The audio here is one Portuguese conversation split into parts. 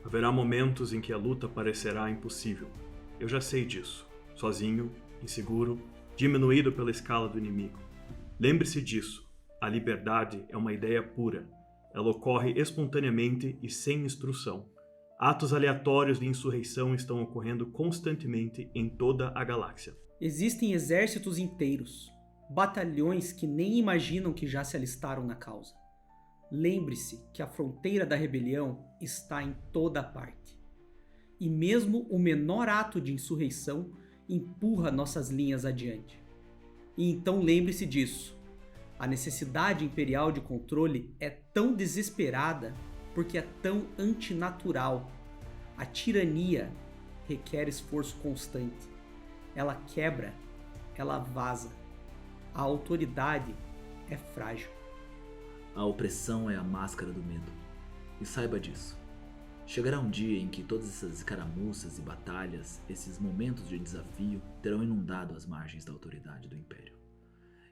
Haverá momentos em que a luta parecerá impossível. Eu já sei disso. Sozinho, inseguro, diminuído pela escala do inimigo. Lembre-se disso. A liberdade é uma ideia pura. Ela ocorre espontaneamente e sem instrução. Atos aleatórios de insurreição estão ocorrendo constantemente em toda a galáxia. Existem exércitos inteiros, batalhões que nem imaginam que já se alistaram na causa. Lembre-se que a fronteira da rebelião está em toda parte. E mesmo o menor ato de insurreição empurra nossas linhas adiante. E então lembre-se disso. A necessidade imperial de controle é tão desesperada porque é tão antinatural. A tirania requer esforço constante. Ela quebra, ela vaza. A autoridade é frágil. A opressão é a máscara do medo. E saiba disso. Chegará um dia em que todas essas escaramuças e batalhas, esses momentos de desafio, terão inundado as margens da autoridade do Império.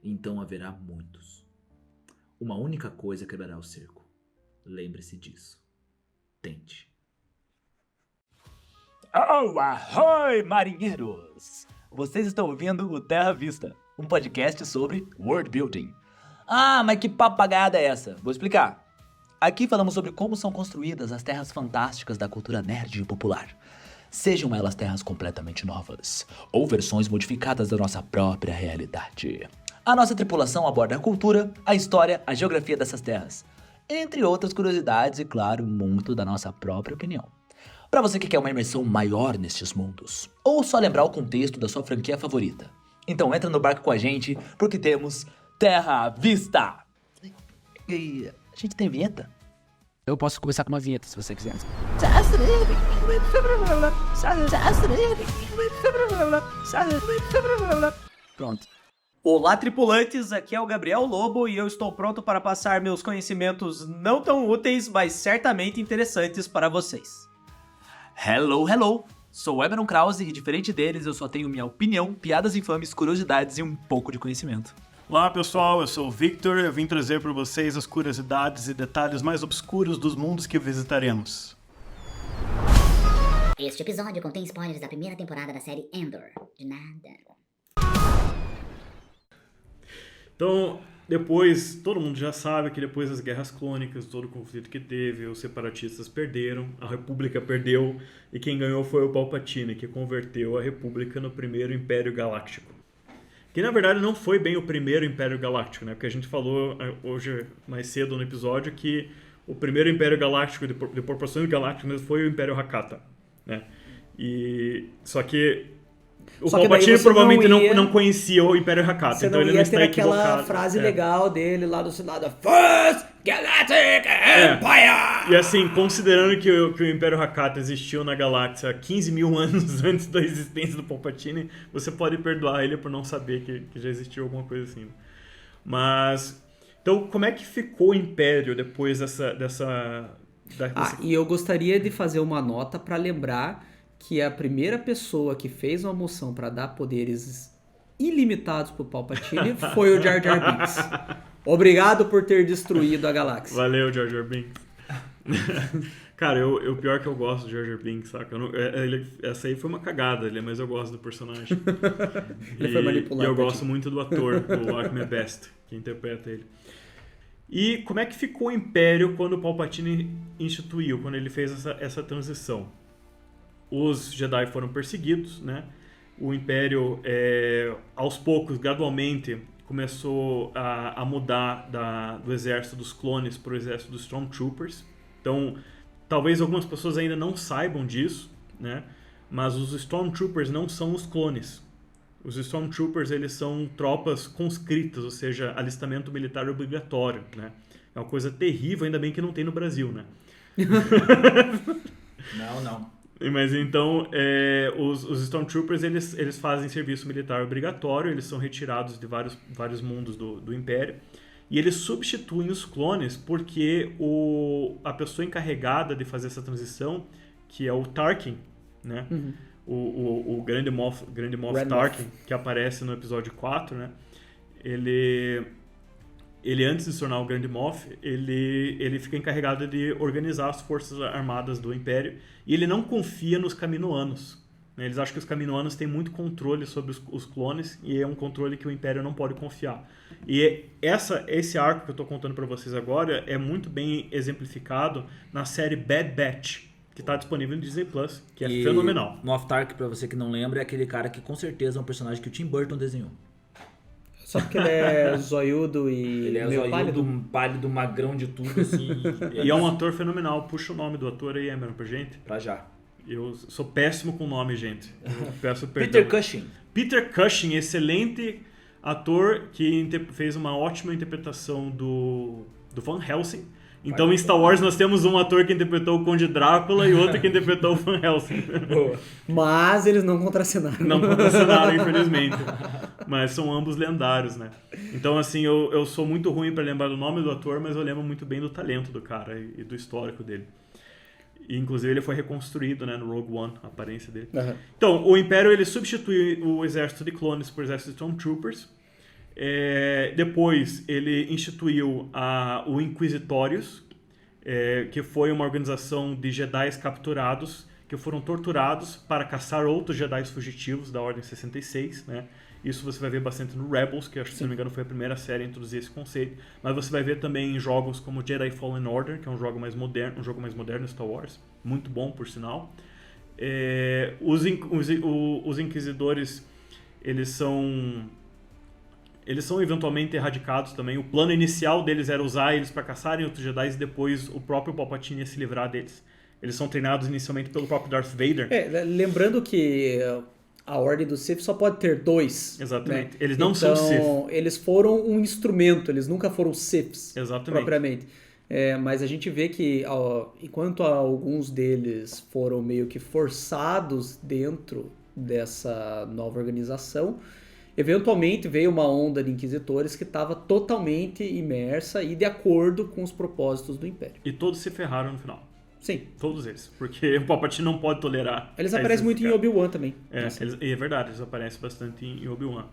E então haverá muitos. Uma única coisa quebrará o cerco. Lembre-se disso. Tente. Oh, ahoy, marinheiros! Vocês estão ouvindo o Terra Vista, um podcast sobre world building. Ah, mas que papagada é essa? Vou explicar. Aqui falamos sobre como são construídas as terras fantásticas da cultura nerd e popular. Sejam elas terras completamente novas, ou versões modificadas da nossa própria realidade. A nossa tripulação aborda a cultura, a história, a geografia dessas terras, entre outras curiosidades e, claro, muito da nossa própria opinião. Para você que quer uma imersão maior nestes mundos, ou só lembrar o contexto da sua franquia favorita, então entra no barco com a gente, porque temos Terra Vista! E a gente tem vinheta? Eu posso começar com uma vinheta, se você quiser. Pronto. Olá, tripulantes! Aqui é o Gabriel Lobo e eu estou pronto para passar meus conhecimentos não tão úteis, mas certamente interessantes para vocês. Hello, hello! Sou o Emeron Krause e, diferente deles, eu só tenho minha opinião, piadas infames, curiosidades e um pouco de conhecimento. Olá pessoal, eu sou o Victor e eu vim trazer para vocês as curiosidades e detalhes mais obscuros dos mundos que visitaremos. Este episódio contém spoilers da primeira temporada da série Andor. De nada. Então, depois, todo mundo já sabe que depois das guerras clônicas, todo o conflito que teve, os separatistas perderam, a República perdeu, e quem ganhou foi o Palpatine, que converteu a República no primeiro Império Galáctico. Que na verdade não foi bem o primeiro Império Galáctico, né? Porque a gente falou hoje mais cedo no episódio que o primeiro Império Galáctico de proporções galácticas foi o Império Hakata, né? Só que o Palpatine provavelmente não conhecia o Império Hakata, então ele não está equivocado. Você não ia ter aquela frase legal dele lá do Senado, First Galactic Empire! E assim, considerando que o Império Hakata existiu na galáxia 15 mil anos antes da existência do Palpatine, você pode perdoar ele por não saber que já existiu alguma coisa assim. Mas, então, como é que ficou o Império depois dessa... E eu gostaria de fazer uma nota para lembrar que a primeira pessoa que fez uma moção para dar poderes ilimitados pro Palpatine foi o Jar Jar Binks. Obrigado por ter destruído a galáxia. Valeu, Jar Jar Binks. Cara, o pior é que eu gosto do Jar Jar Binks, saca? Essa aí foi uma cagada, mas eu gosto do personagem. Ele foi manipulado. E eu gosto muito do ator, do Ahmed Best, que interpreta ele. E como é que ficou o Império quando o Palpatine instituiu, quando ele fez essa transição? Os Jedi foram perseguidos, né? O Império, aos poucos, gradualmente, começou a mudar do exército dos clones para o exército dos Stormtroopers. Então, talvez algumas pessoas ainda não saibam disso, né? Mas os Stormtroopers não são os clones. Os Stormtroopers, eles são tropas conscritas, ou seja, alistamento militar obrigatório, né? É uma coisa terrível, ainda bem que não tem no Brasil, né? Não. Mas então, os Stormtroopers, eles fazem serviço militar obrigatório, eles são retirados de vários mundos do Império, e eles substituem os clones porque a pessoa encarregada de fazer essa transição, que é o Tarkin, né? Uhum. O grande Moff Tarkin, que aparece no episódio 4, né? Ele ele antes de se tornar o Grande Moff, ele fica encarregado de organizar as forças armadas do Império, e ele não confia nos Kaminoanos. Eles acham que os Kaminoanos têm muito controle sobre os clones, e é um controle que o Império não pode confiar. E esse arco que eu estou contando para vocês agora é muito bem exemplificado na série Bad Batch, que está disponível no Disney Plus, que é fenomenal. Moff Tarkin, pra você que não lembra, é aquele cara que com certeza é um personagem que o Tim Burton desenhou. Só porque ele é zoiudo e Ele é meio zoiudo, pálido, magrão de tudo, assim. E é um ator fenomenal. Puxa o nome do ator aí, Emerson, pra gente. Pra já. Eu sou péssimo com nome, gente. Eu peço perdão. Peter Cushing. Peter Cushing, excelente ator que fez uma ótima interpretação do Van Helsing. Então, em Star Wars, nós temos um ator que interpretou o Conde Drácula e outro que interpretou o Van Helsing. Boa. Mas eles não contracenaram. Não contracenaram, infelizmente. Mas são ambos lendários, né? Então, assim, eu sou muito ruim para lembrar do nome do ator, mas eu lembro muito bem do talento do cara e do histórico dele. E, inclusive, ele foi reconstruído, né, no Rogue One, a aparência dele. Uhum. Então, o Império ele substitui o exército de clones por exército de Stormtroopers. Depois, ele instituiu o Inquisitorius, que foi uma organização de Jedis capturados que foram torturados para caçar outros Jedis fugitivos da Ordem 66, né? Isso você vai ver bastante no Rebels, que acho que, se não me engano, foi a primeira série a introduzir esse conceito. Mas você vai ver também em jogos como Jedi Fallen Order, que é um jogo mais moderno de Star Wars. Muito bom, por sinal. Os Inquisidores, eles são eventualmente erradicados também. O plano inicial deles era usar eles para caçarem outros Jedi e depois o próprio Palpatine ia se livrar deles. Eles são treinados inicialmente pelo próprio Darth Vader. Lembrando que a Ordem do Sith só pode ter 2. Exatamente. Né? Eles não são Sith. Eles foram um instrumento, eles nunca foram Siths. Exatamente. Propriamente. Mas a gente vê que, enquanto alguns deles foram meio que forçados dentro dessa nova organização, eventualmente veio uma onda de inquisitores que estava totalmente imersa e de acordo com os propósitos do Império. E todos se ferraram no final. Sim. Todos eles. Porque o Palpatine não pode tolerar. Eles aparecem muito em Obi-Wan também. É verdade, eles aparecem bastante em Obi-Wan.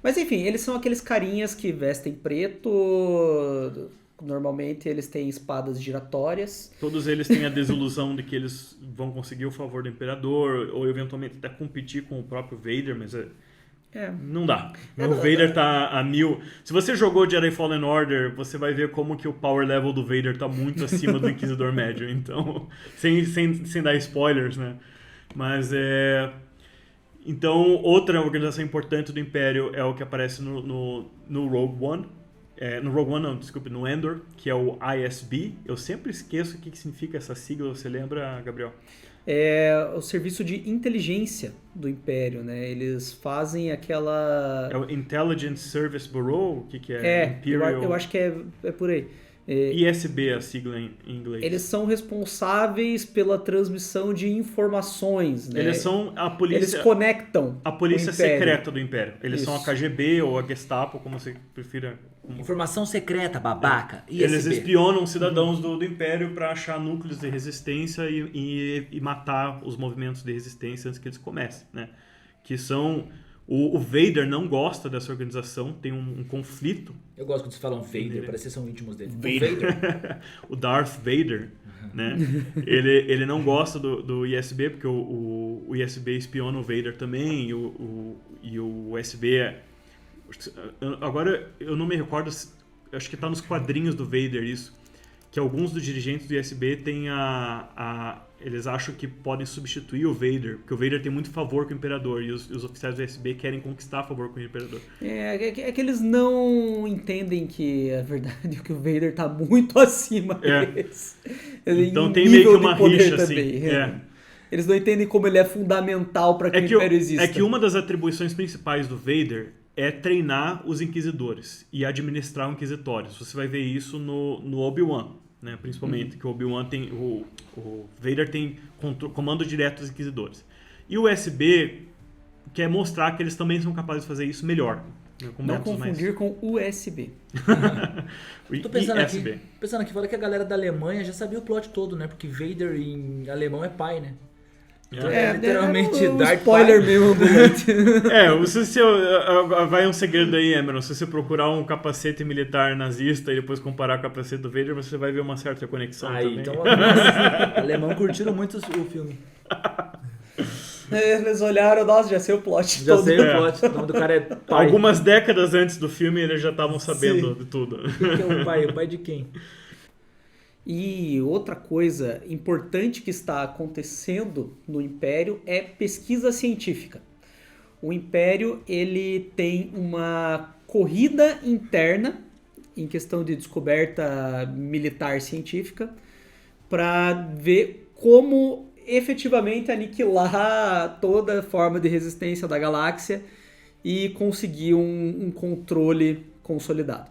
Mas enfim, eles são aqueles carinhas que vestem preto. Normalmente eles têm espadas giratórias. Todos eles têm a desilusão de que eles vão conseguir o favor do Imperador, ou eventualmente até competir com o próprio Vader, mas não dá. O Vader tá a 1000. Se você jogou Jedi Fallen Order, você vai ver como que o power level do Vader tá muito acima do Inquisidor Médio. Então, sem dar spoilers, né? Mas Então, outra organização importante do Império é o que aparece no Rogue One. No Rogue One não, desculpe, no Endor, que é o ISB. Eu sempre esqueço o que significa essa sigla, você lembra, Gabriel? É o serviço de inteligência do Império, né? Eles fazem aquela... É o Intelligence Service Bureau? O que é? Imperial... eu acho que é por aí. ISB, a sigla em inglês. Eles são responsáveis pela transmissão de informações, né? Eles são a polícia... Eles conectam a polícia secreta do Império. Eles Isso. são a KGB ou a Gestapo, como você prefira. Informação secreta, babaca. ISB. Eles espionam cidadãos do Império para achar núcleos de resistência e matar os movimentos de resistência antes que eles comecem, né? Que são... O Vader não gosta dessa organização, tem um conflito. Eu gosto quando vocês falam Vader, parece que são íntimos dele. Vader. O Darth Vader, né? Ele não gosta do ISB, porque o ISB espiona o Vader também, e o USB... Agora, eu não me recordo, acho que está nos quadrinhos do Vader isso, que alguns dos dirigentes do ISB têm eles acham que podem substituir o Vader, porque o Vader tem muito favor com o Imperador, e os oficiais do ISB querem conquistar favor com o Imperador. É que eles não entendem que é verdade que o Vader está muito acima deles. Então tem meio que uma rixa também, assim. Eles não entendem como ele é fundamental para que o Império exista. É que uma das atribuições principais do Vader é treinar os Inquisidores e administrar inquisitórios. Você vai ver isso no Obi-Wan, né? Principalmente, que o Obi-Wan tem... O Vader tem comando direto dos Inquisidores. E o USB quer mostrar que eles também são capazes de fazer isso melhor. Né? Não confundir com USB. Tô pensando aqui, fala que a galera da Alemanha já sabia o plot todo, né? Porque Vader em alemão é pai, né? literalmente um Dark spoiler Pai. mesmo ambulante. Vai um segredo aí, Emerald. Se você procurar um capacete militar nazista e depois comparar com o capacete do Vader, você vai ver uma certa conexão Aí, também. então, nossa, alemão curtiram muito o filme. Eles olharam, nossa, já sei o plot Já todo. sei o plot, o nome do cara é pai. Algumas décadas antes do filme, eles já estavam sabendo Sim. de tudo. Quem que é o pai? O pai de quem? E outra coisa importante que está acontecendo no Império é pesquisa científica. O Império ele tem uma corrida interna em questão de descoberta militar científica para ver como efetivamente aniquilar toda forma de resistência da galáxia e conseguir um controle consolidado.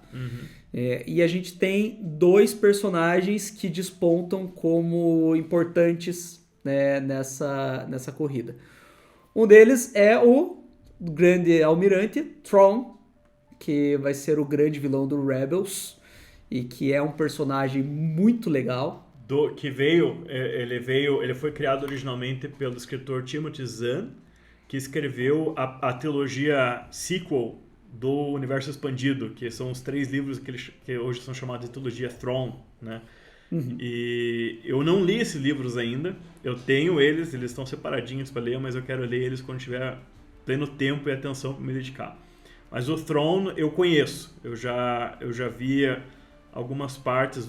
E a gente tem 2 personagens que despontam como importantes, né, nessa corrida. Um deles é o grande almirante Thrawn, que vai ser o grande vilão do Rebels e que é um personagem muito legal. Ele foi criado originalmente pelo escritor Timothy Zahn, que escreveu a trilogia sequel do Universo Expandido, que são os 3 livros que hoje são chamados de trilogia Thrawn, né? E eu não li esses livros ainda, eu tenho eles estão separadinhos para ler, mas eu quero ler eles quando tiver pleno tempo e atenção para me dedicar. Mas o Thrawn eu conheço, eu já via algumas partes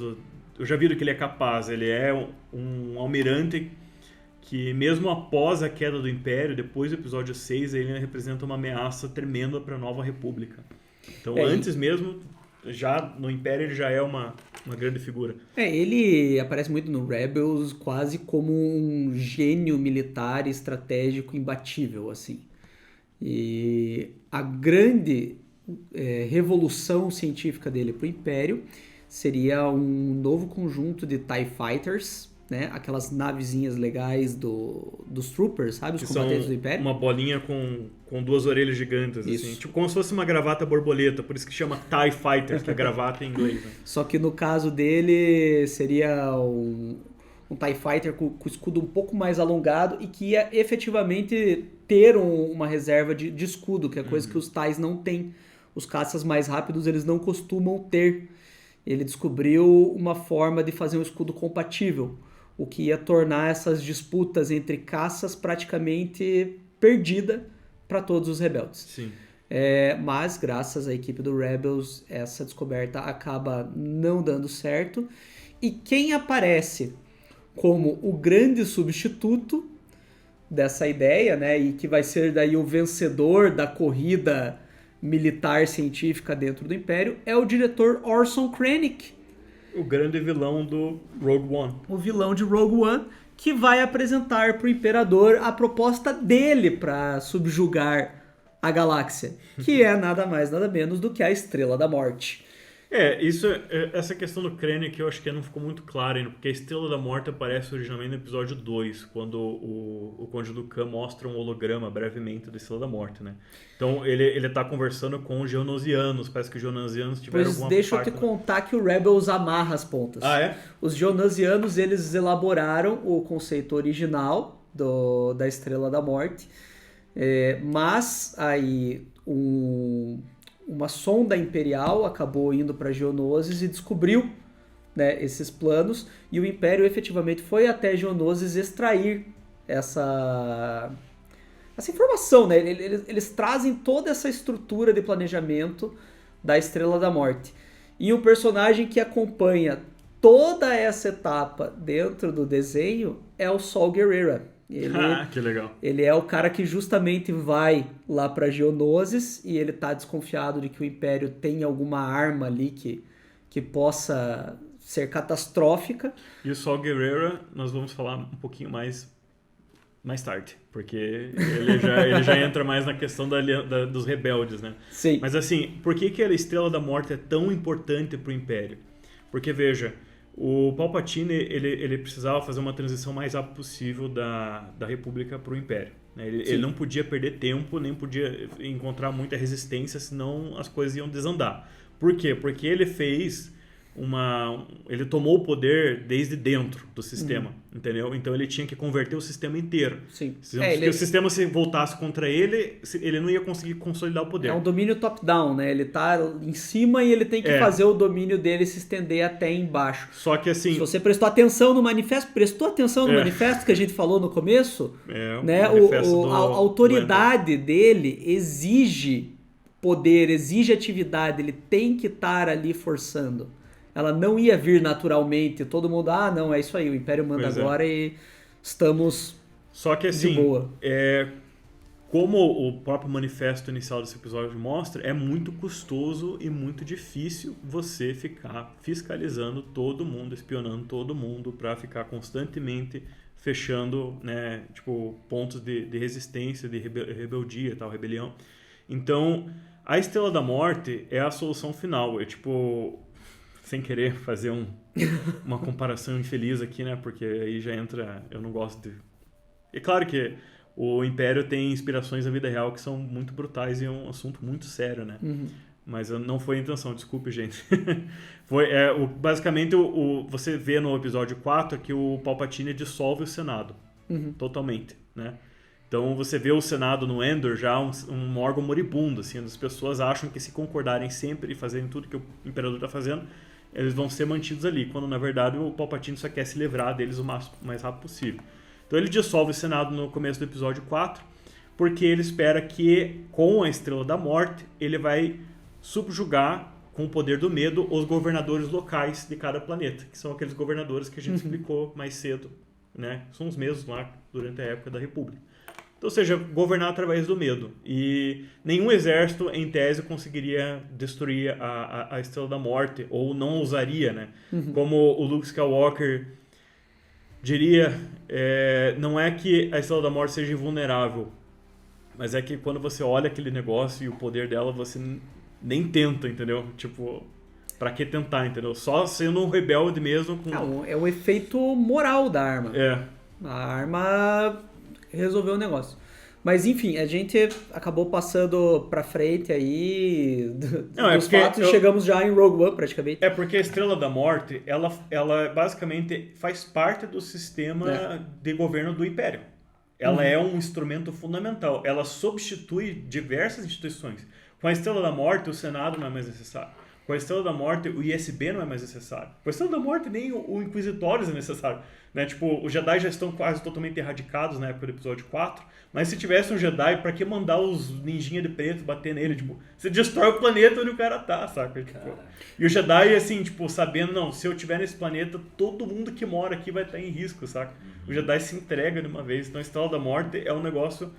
eu já vi do que ele é capaz. Ele é um almirante que, mesmo após a queda do Império, depois do episódio 6, ele representa uma ameaça tremenda para a Nova República. Então, antes mesmo, já no Império, ele já é uma grande figura. Ele aparece muito no Rebels quase como um gênio militar estratégico imbatível, assim. E a grande revolução científica dele para o Império seria um novo conjunto de TIE Fighters, né? Aquelas navezinhas legais dos Troopers, sabe? Os combatentes do Império. Uma bolinha com 2 orelhas gigantes, Isso. assim. Tipo como se fosse uma gravata borboleta, por isso que chama TIE Fighter, que é gravata em inglês. Né? Só que no caso dele seria um TIE Fighter com o escudo um pouco mais alongado e que ia efetivamente ter uma reserva de escudo, que é coisa que os TIEs não têm. Os caças mais rápidos eles não costumam ter. Ele descobriu uma forma de fazer um escudo compatível, o que ia tornar essas disputas entre caças praticamente perdida para todos os rebeldes. Sim. Mas, graças à equipe do Rebels, essa descoberta acaba não dando certo. E quem aparece como o grande substituto dessa ideia, né, e que vai ser daí o vencedor da corrida militar científica dentro do Império, é o diretor Orson Krennic. O grande vilão do Rogue One. O vilão de Rogue One, que vai apresentar para o Imperador a proposta dele para subjugar a galáxia, que é nada mais, nada menos do que a Estrela da Morte. Essa questão do Krennic eu acho que não ficou muito clara ainda, porque a Estrela da Morte aparece originalmente no episódio 2, quando o Conde Dooku mostra um holograma brevemente da Estrela da Morte, né? Então ele tá conversando com os Geonosianos, parece que os Geonosianos tiveram alguma parte... Deixa eu te contar que o Rebels amarra as pontas. Ah, é? Os Geonosianos, eles elaboraram o conceito original da Estrela da Morte, mas aí uma sonda imperial acabou indo para Geonosis e descobriu, né, esses planos, e o Império efetivamente foi até Geonosis extrair essa informação, né? Eles trazem toda essa estrutura de planejamento da Estrela da Morte. E o personagem que acompanha toda essa etapa dentro do desenho é o Saw Gerrera. Que legal. Ele é o cara que justamente vai lá para Geonosis e ele tá desconfiado de que o Império tem alguma arma ali que possa ser catastrófica. E o Saw Gerrera nós vamos falar um pouquinho mais tarde, porque ele já entra mais na questão dos rebeldes, né? Sim. Mas assim, por que a Estrela da Morte é tão importante pro Império? Porque, veja, o Palpatine ele precisava fazer uma transição mais rápida possível da República para o Império. Né? Ele não podia perder tempo, nem podia encontrar muita resistência, senão as coisas iam desandar. Por quê? Porque ele fez ele tomou o poder desde dentro do sistema, entendeu? Então ele tinha que converter o sistema inteiro. Sim. Se o sistema se voltasse contra ele, ele não ia conseguir consolidar o poder. É um domínio top-down, né? Ele tá em cima e ele tem que fazer o domínio dele se estender até embaixo. Só que assim... Se você prestou atenção no manifesto que a gente falou no começo, né? A autoridade dele exige poder, exige atividade, ele tem que estar ali forçando. Ela não ia vir naturalmente, todo mundo, não, é isso aí, o Império manda agora e estamos Só que assim, de boa. Como o próprio manifesto inicial desse episódio mostra, é muito custoso e muito difícil você ficar fiscalizando todo mundo, espionando todo mundo para ficar constantemente fechando, né, tipo, pontos de resistência, de rebeldia, tal, rebelião. Então, a Estrela da Morte é a solução final. Sem querer fazer uma comparação infeliz aqui, né? Porque aí já entra... Eu não gosto de... É claro que o Império tem inspirações da vida real que são muito brutais e é um assunto muito sério, né? Mas não foi a intenção, desculpe, gente. Basicamente, você vê no episódio 4 que o Palpatine dissolve o Senado. Totalmente, né? Então você vê o Senado no Endor já um órgão moribundo, assim, as pessoas acham que se concordarem sempre e fazerem tudo que o Imperador está fazendo, eles vão ser mantidos ali, quando na verdade o Palpatine só quer se livrar deles o mais rápido possível. Então ele dissolve o Senado no começo do episódio 4, porque ele espera que com a Estrela da Morte ele vai subjugar com o poder do medo os governadores locais de cada planeta, que são aqueles governadores que a gente explicou mais cedo, né? São os mesmos lá durante a época da República. Então, ou seja, governar através do medo. E nenhum exército, em tese, conseguiria destruir a Estrela da Morte, ou não ousaria, né? Como o Luke Skywalker diria, não é que a Estrela da Morte seja invulnerável, mas é que quando você olha aquele negócio e o poder dela, você nem tenta, entendeu? Tipo, pra que tentar, entendeu? Só sendo um rebelde mesmo. É o efeito moral da arma. A arma resolveu o negócio. Mas enfim, a gente acabou passando pra frente aí dos fatos e chegamos já em Rogue One praticamente. É porque a Estrela da Morte, ela basicamente faz parte do sistema de governo do Império. Ela é um instrumento fundamental. Ela substitui diversas instituições. Com a Estrela da Morte, o Senado não é mais necessário. Com a Estrela da Morte, o ISB não é mais necessário. Com a Estrela da Morte, nem o Inquisitórios é necessário. Né? Tipo, os Jedi já estão quase totalmente erradicados na época do episódio 4. Mas se tivesse um Jedi, pra que mandar os ninjinha de preto bater nele? Tipo, você destrói o planeta onde o cara tá, saca? Tipo, e o Jedi, assim, tipo, sabendo, não, se eu estiver nesse planeta, todo mundo que mora aqui vai estar em risco, saca? O Jedi se entrega de uma vez. Então a Estrela da Morte é um negócio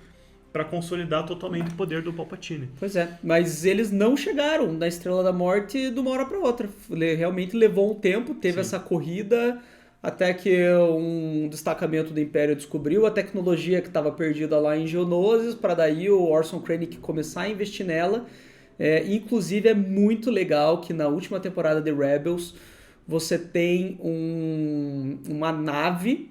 para consolidar totalmente o poder do Palpatine. Pois é, mas eles não chegaram na Estrela da Morte de uma hora para outra. Realmente levou um tempo, teve essa corrida até que um destacamento do Império descobriu a tecnologia que estava perdida lá em Geonosis, para daí o Orson Krennic começar a investir nela. Inclusive é muito legal que na última temporada de Rebels você tem uma nave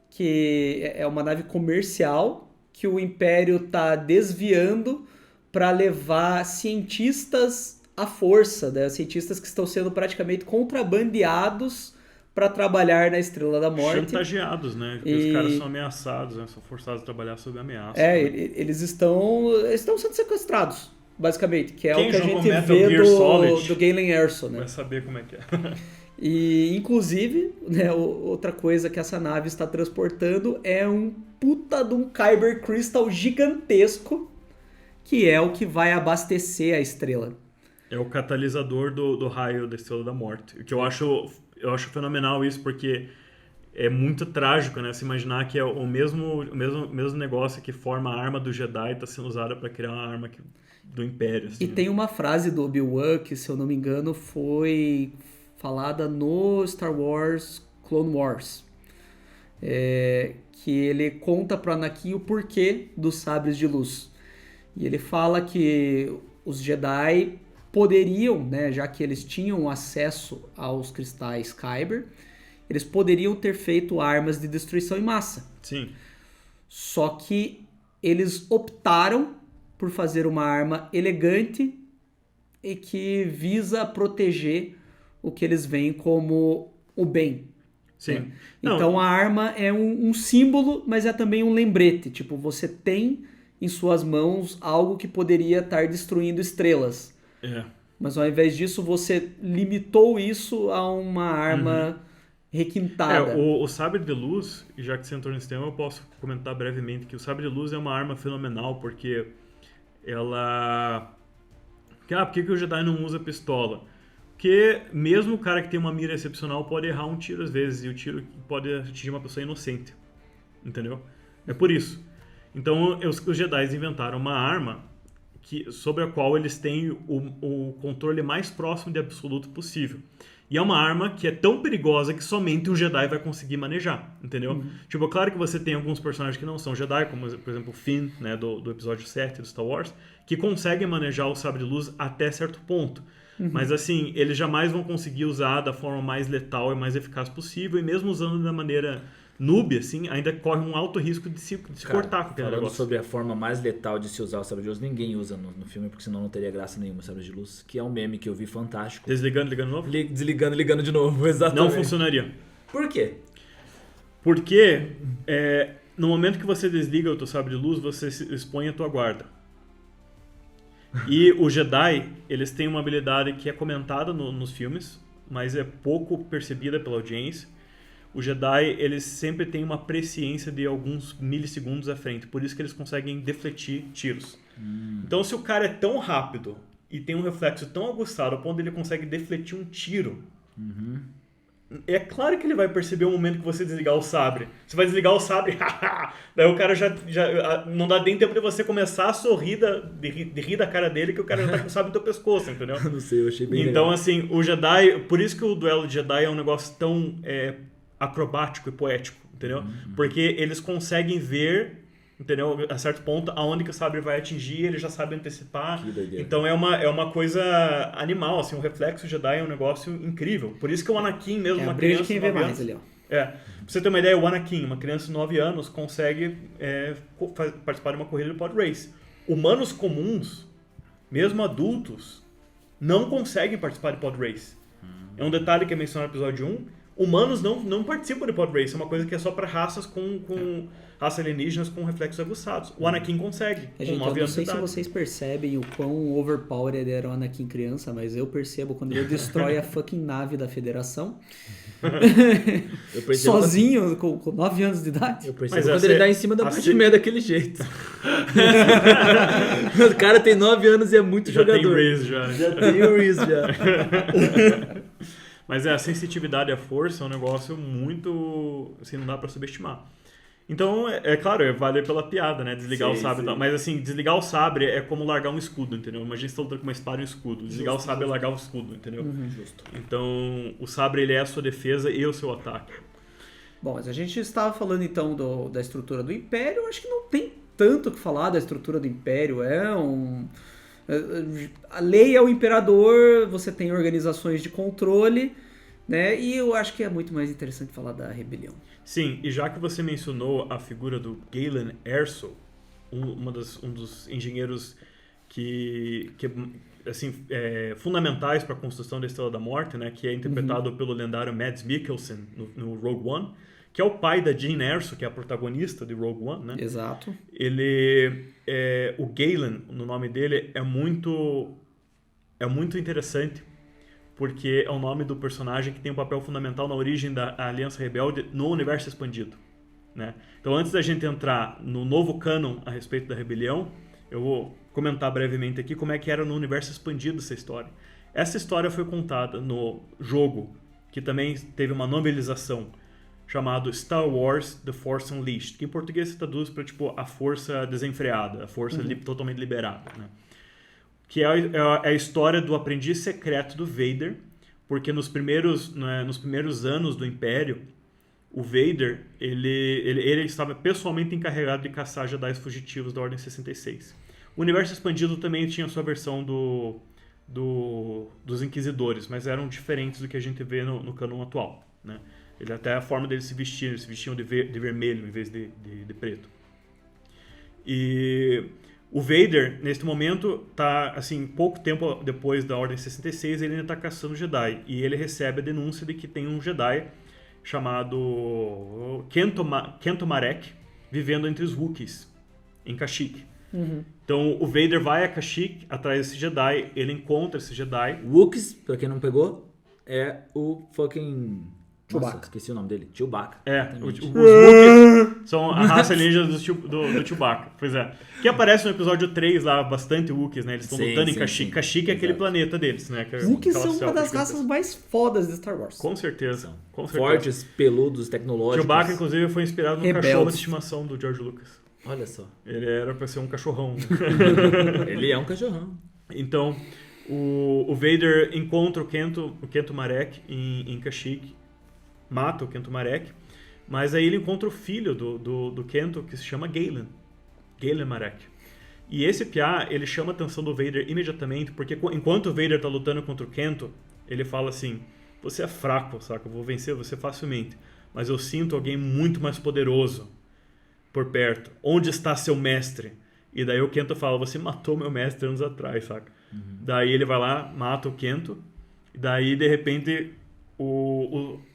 que é uma nave comercial que o Império está desviando para levar cientistas à força, né? Cientistas que estão sendo praticamente contrabandeados para trabalhar na Estrela da Morte. Chantageados, né? Porque os caras são ameaçados, né? São forçados a trabalhar sob ameaça. Eles estão sendo sequestrados, basicamente, que é Quem o que a gente Metal vê Gear Solid do Galen Erso, né? Vai saber como é que é. E, inclusive, né, outra coisa que essa nave está transportando é um puta de um Kyber Crystal gigantesco, que é o que vai abastecer a estrela. É o catalisador do raio da Estrela da Morte. O que eu acho fenomenal isso, porque é muito trágico, né? Se imaginar que é o mesmo negócio que forma a arma do Jedi está sendo usada para criar uma arma do Império. Assim, e tem uma frase do Obi-Wan que, se eu não me engano, foi falada no Star Wars Clone Wars. Que ele conta para Anakin o porquê dos sabres de luz. E ele fala que os Jedi poderiam, né, já que eles tinham acesso aos cristais Kyber, eles poderiam ter feito armas de destruição em massa. Sim. Só que eles optaram por fazer uma arma elegante e que visa proteger o que eles veem como o bem. Sim. Então a arma é um símbolo, mas é também um lembrete. Tipo, você tem em suas mãos algo que poderia estar destruindo estrelas. Mas ao invés disso, você limitou isso a uma arma requintada. O sabre de luz, e já que você entrou nesse tema, eu posso comentar brevemente que o sabre de luz é uma arma fenomenal, porque ela... por que o Jedi não usa pistola? Porque mesmo o cara que tem uma mira excepcional pode errar um tiro às vezes, e o tiro pode atingir uma pessoa inocente. Entendeu? É por isso. Então os Jedi inventaram uma arma sobre a qual eles têm o controle mais próximo de absoluto possível. E é uma arma que é tão perigosa que somente um Jedi vai conseguir manejar, entendeu? Tipo, claro que você tem alguns personagens que não são Jedi, como, por exemplo, o Finn, né, do episódio 7 do Star Wars, que conseguem manejar o sabre de luz até certo ponto. Mas, assim, eles jamais vão conseguir usar da forma mais letal e mais eficaz possível, e mesmo usando da maneira noob, assim, ainda corre um alto risco de se cortar com aquele falando negócio. sobre a forma mais letal de se usar o sabre de luz, ninguém usa no filme, porque senão não teria graça nenhuma o sabre de luz, que é um meme que eu vi fantástico. Desligando, ligando de novo? Desligando, ligando de novo, exatamente. Não funcionaria. Por quê? Porque no momento que você desliga o teu sabre de luz, você expõe a tua guarda. E os Jedi, eles têm uma habilidade que é comentada nos filmes, mas é pouco percebida pela audiência. Os Jedi, eles sempre têm uma presciência de alguns milissegundos à frente, por isso que eles conseguem defletir tiros. Então, se o cara é tão rápido e tem um reflexo tão aguçado ao ponto de ele consegue defletir um tiro, é claro que ele vai perceber o momento que você desligar o sabre. Você vai desligar o sabre, daí o cara já não dá nem tempo de você começar a sorrir, de rir da cara dele, que o cara já tá com o sabre no teu pescoço, entendeu? Não sei, eu achei bem Então, legal. assim, o Jedi... Por isso que o duelo de Jedi é um negócio tão acrobático e poético, entendeu? Porque eles conseguem ver, entendeu? A certo ponto, aonde que o sabre vai atingir, eles já sabem antecipar. Que doideira. Então é uma coisa animal, assim, o reflexo Jedi é um negócio incrível. Por isso que o Anakin mesmo, uma brilho criança de quem de vê 9 mais anos... ali, ó. Pra você ter uma ideia, o Anakin, uma criança de 9 anos, consegue participar de uma corrida de pod race. Humanos comuns, mesmo adultos, não conseguem participar de pod race. É um detalhe que é mencionado no episódio 1. Humanos não participam de pod race, é uma coisa que é só para raças raças alienígenas com reflexos aguçados. O Anakin consegue, com Gente, eu 9 não anos de sei se idade. vocês percebem o quão overpowered era o Anakin criança, mas eu percebo quando ele destrói a fucking nave da Federação. Eu percebo Sozinho, com 9 anos de idade. Eu percebo Mas quando essa ele é- dá em cima da assim- Padmé daquele jeito. O cara tem 9 anos e é muito Já tem jogador. race já. Já tem o Reese, já. Mas a sensitividade à força é um negócio muito... Assim, não dá pra subestimar. Então, claro, vale pela piada, né? Desligar Sim, o sabre. sim. E tal. Mas assim, desligar o sabre é como largar um escudo, entendeu? Imagina você tá lutando com uma espada e um escudo. Desligar o sabre é largar o escudo, entendeu? Justo. Então, o sabre ele é a sua defesa e o seu ataque. Bom, mas a gente estava falando então da estrutura do Império. Eu acho que não tem tanto o que falar da estrutura do Império. A lei é o imperador, você tem organizações de controle, né? E eu acho que é muito mais interessante falar da rebelião. Sim, e já que você mencionou a figura do Galen Erso, um dos engenheiros que assim, fundamentais para a construção da Estrela da Morte, né, que é interpretado pelo lendário Mads Mikkelsen no Rogue One, que é o pai da Jyn Erso, que é a protagonista de Rogue One, né? Exato. O Galen, no nome dele, é muito interessante, porque é o nome do personagem que tem um papel fundamental na origem da Aliança Rebelde no universo expandido, né? Então, antes da gente entrar no novo canon a respeito da rebelião, eu vou comentar brevemente aqui como é que era no universo expandido essa história. Essa história foi contada no jogo, que também teve uma novelização, chamado Star Wars The Force Unleashed, que em português se traduz para tipo a força desenfreada, a força totalmente liberada, né? Que é a história do aprendiz secreto do Vader, porque nos primeiros anos do Império, o Vader ele estava pessoalmente encarregado de caçar Jedi fugitivos da Ordem 66. O universo expandido também tinha sua versão dos Inquisidores, mas eram diferentes do que a gente vê no canon atual, né? Até a forma deles eles se vestiam de vermelho em vez de preto. E O Vader, neste momento, tá, assim, pouco tempo depois da Ordem 66, ele ainda tá caçando Jedi. E ele recebe a denúncia de que tem um Jedi chamado Kento Marek vivendo entre os Wookiees, em Kashyyyk. Então, o Vader vai a Kashyyyk atrás desse Jedi, ele encontra esse Jedi. Wookiees, pra quem não pegou, é o fucking... Chewbacca. Nossa, esqueci o nome dele. Chewbacca. Os Wookiees são a raça alienígena do Chewbacca. Pois é. Que aparece no episódio 3 lá, bastante Wookiees, né? Eles estão lutando em Kashyyyk. Kashyyyk é aquele planeta deles, né? Que é Wookiees aquela são uma das selva raças mais fodas de Star Wars. Com certeza. Com certeza. Fortes, peludos, tecnológicos. Chewbacca, inclusive, foi inspirado no Rebeldes. cachorro de estimação do George Lucas. Olha só. Ele era pra ser um cachorrão. Ele é um cachorrão. Então, o Vader encontra o Kento Marek em Kashyyyk, mata o Kento Marek, mas aí ele encontra o filho do Kento, que se chama Galen Marek. E esse piá, ele chama a atenção do Vader imediatamente, porque enquanto o Vader tá lutando contra o Kento, ele fala assim: você é fraco, saca? Eu vou vencer você facilmente, mas eu sinto alguém muito mais poderoso por perto. Onde está seu mestre? E daí o Kento fala: você matou meu mestre anos atrás, saca? Daí ele vai lá, mata o Kento, e daí de repente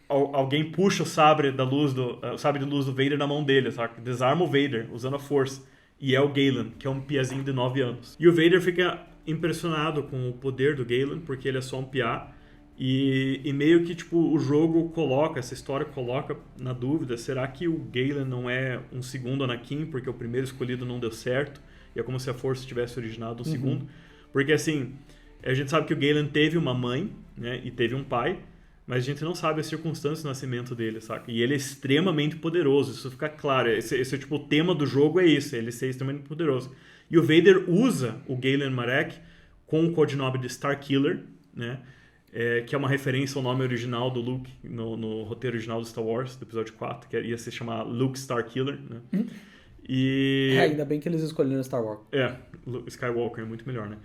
alguém puxa o sabre de luz do Vader na mão dele, saca? Desarma o Vader usando a força. E é o Galen, que é um piazinho de 9 anos. E o Vader fica impressionado com o poder do Galen, porque ele é só um piá. E meio que tipo o jogo coloca, essa história coloca na dúvida: será que o Galen não é um segundo Anakin, porque o primeiro escolhido não deu certo? E é como se a força tivesse originado um segundo. Porque assim, a gente sabe que o Galen teve uma mãe, né, e teve um pai, mas a gente não sabe as circunstâncias do nascimento dele, saca? E ele é extremamente poderoso, isso fica claro. Esse tipo, o tema do jogo é isso, ele ser extremamente poderoso. E o Vader usa o Galen Marek com o codinome de Starkiller, né? Que é uma referência ao nome original do Luke no roteiro original do Star Wars, do episódio 4, que ia se chamar Luke Starkiller, né? E... ainda bem que eles escolheram Star Wars. Luke Skywalker é muito melhor, né?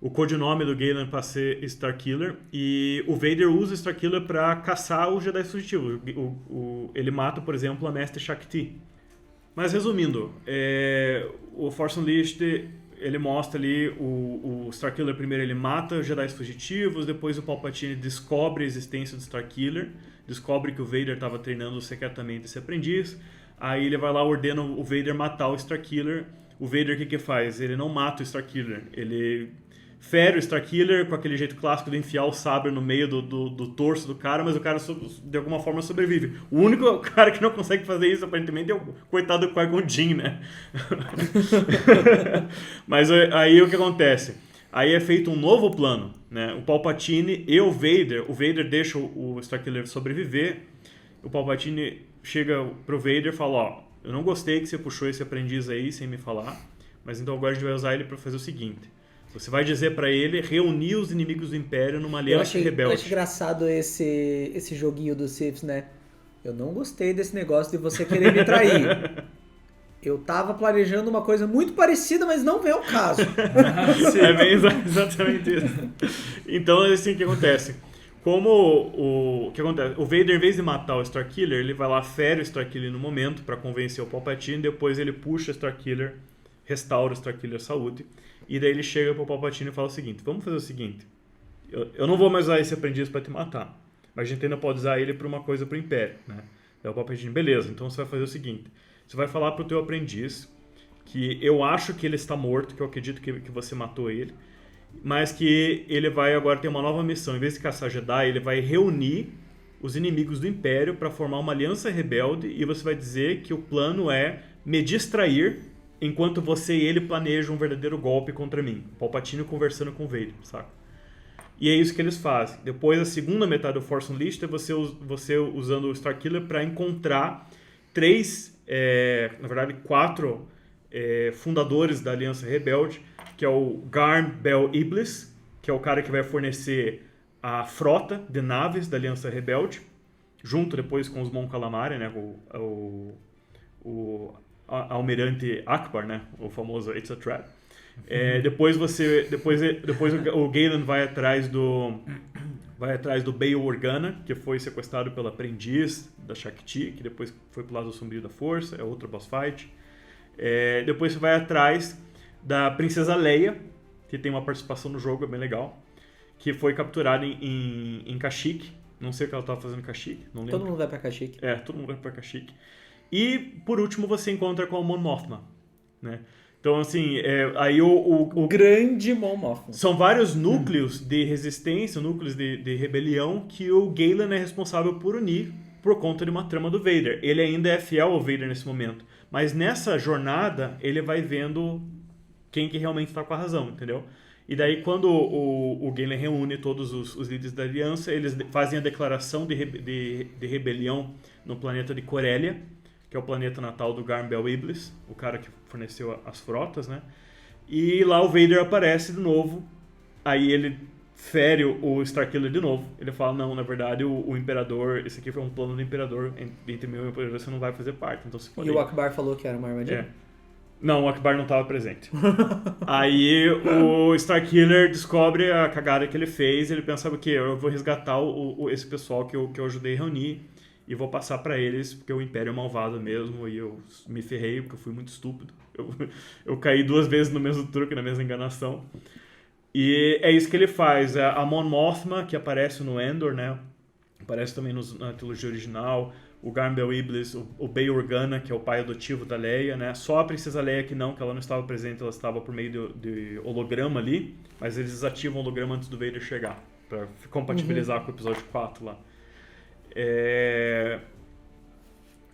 O codinome do Galen para ser Starkiller, e o Vader usa Starkiller para caçar o Jedi fugitivo. Ele mata, por exemplo, a Mestre Shakti. Mas resumindo, o Force Unleashed, ele mostra ali o Starkiller primeiro, ele mata os Jedi fugitivos, depois o Palpatine descobre a existência do Starkiller, descobre que o Vader estava treinando secretamente esse aprendiz, aí ele vai lá, ordena o Vader matar o Starkiller. O Vader o que faz? Ele não mata o Starkiller, ele fere o Starkiller com aquele jeito clássico de enfiar o sabre no meio do torso do cara, mas o cara de alguma forma sobrevive. O único cara que não consegue fazer isso, aparentemente, é o coitado do Qui-Gon Jinn, né? Mas aí o que acontece? Aí é feito um novo plano, né? O Palpatine e o Vader deixa o Starkiller sobreviver. O Palpatine chega pro Vader e fala: ó, eu não gostei que você puxou esse aprendiz aí sem me falar, mas então agora a gente vai usar ele para fazer o seguinte: você vai dizer pra ele reunir os inimigos do Império numa aliança rebelde. Eu acho engraçado esse joguinho dos Siths, né? Eu não gostei desse negócio de você querer me trair. Eu tava planejando uma coisa muito parecida, mas não veio ao caso. É bem exatamente isso. Então, assim, o que acontece? O Vader, em vez de matar o Starkiller, ele vai lá, fere o Starkiller no momento pra convencer o Palpatine, depois ele puxa o Starkiller, restaura o Starkiller à saúde. E daí ele chega pro Palpatine e fala o seguinte: vamos fazer o seguinte, eu não vou mais usar esse aprendiz pra te matar, mas a gente ainda pode usar ele pra uma coisa pro Império, né? Daí o Palpatine: beleza, então você vai fazer o seguinte, você vai falar pro teu aprendiz que eu acho que ele está morto, que eu acredito que você matou ele, mas que ele vai agora ter uma nova missão. Em vez de caçar Jedi, ele vai reunir os inimigos do Império pra formar uma aliança rebelde, e você vai dizer que o plano é me distrair enquanto você e ele planejam um verdadeiro golpe contra mim. Palpatine conversando com o Vader, saca? E é isso que eles fazem. Depois, a segunda metade do Force Unleashed é você usando o Starkiller para encontrar quatro fundadores da Aliança Rebelde, que é o Garm Bel Iblis, que é o cara que vai fornecer a frota de naves da Aliança Rebelde, junto depois com os Mon Calamari, né? O Almirante Akbar, né? O famoso It's a Trap. Depois o Galen vai atrás do Bail Organa, que foi sequestrado pelo aprendiz da Shakti, que depois foi pro lado sombrio da força, é outro boss fight. Depois você vai atrás da Princesa Leia, que tem uma participação no jogo, é bem legal, que foi capturada em Kashyyyk. Não sei o que ela estava fazendo em Kashyyyk, não lembro. Todo mundo vai pra Kashyyyk. Todo mundo vai pra Kashyyyk. E, por último, você encontra com o Mon Mothma, né? Então, assim, aí o grande Mon Mothma. São vários núcleos de resistência, núcleos de rebelião que o Galen é responsável por unir por conta de uma trama do Vader. Ele ainda é fiel ao Vader nesse momento. Mas nessa jornada, ele vai vendo quem que realmente está com a razão, entendeu? E daí, quando o Galen reúne todos os líderes da aliança, eles fazem a declaração de rebelião no planeta de Corellia, que é o planeta natal do Garm Bel Iblis, o cara que forneceu as frotas, né? E lá o Vader aparece de novo, aí ele fere o Starkiller de novo. Ele fala, não, na verdade o Imperador, esse aqui foi um plano do Imperador, entre mim e o Imperador você não vai fazer parte, então você pode E ir. o Akbar falou que era uma armadilha? Não, o Akbar não estava presente. Aí o Starkiller descobre a cagada que ele fez, ele pensa, o quê? Eu vou resgatar esse pessoal que eu ajudei a reunir, e vou passar pra eles, porque o Império é malvado mesmo, e eu me ferrei, porque eu fui muito estúpido. Eu caí 2 vezes no mesmo truque, na mesma enganação. E é isso que ele faz. A Mon Mothma, que aparece no Endor, né? Aparece também na trilogia original. O Garm Bel Iblis, o Bail Organa, que é o pai adotivo da Leia, né? Só a Princesa Leia que ela não estava presente, ela estava por meio de holograma ali, mas eles desativam o holograma antes do Vader chegar, pra compatibilizar com o episódio 4 lá.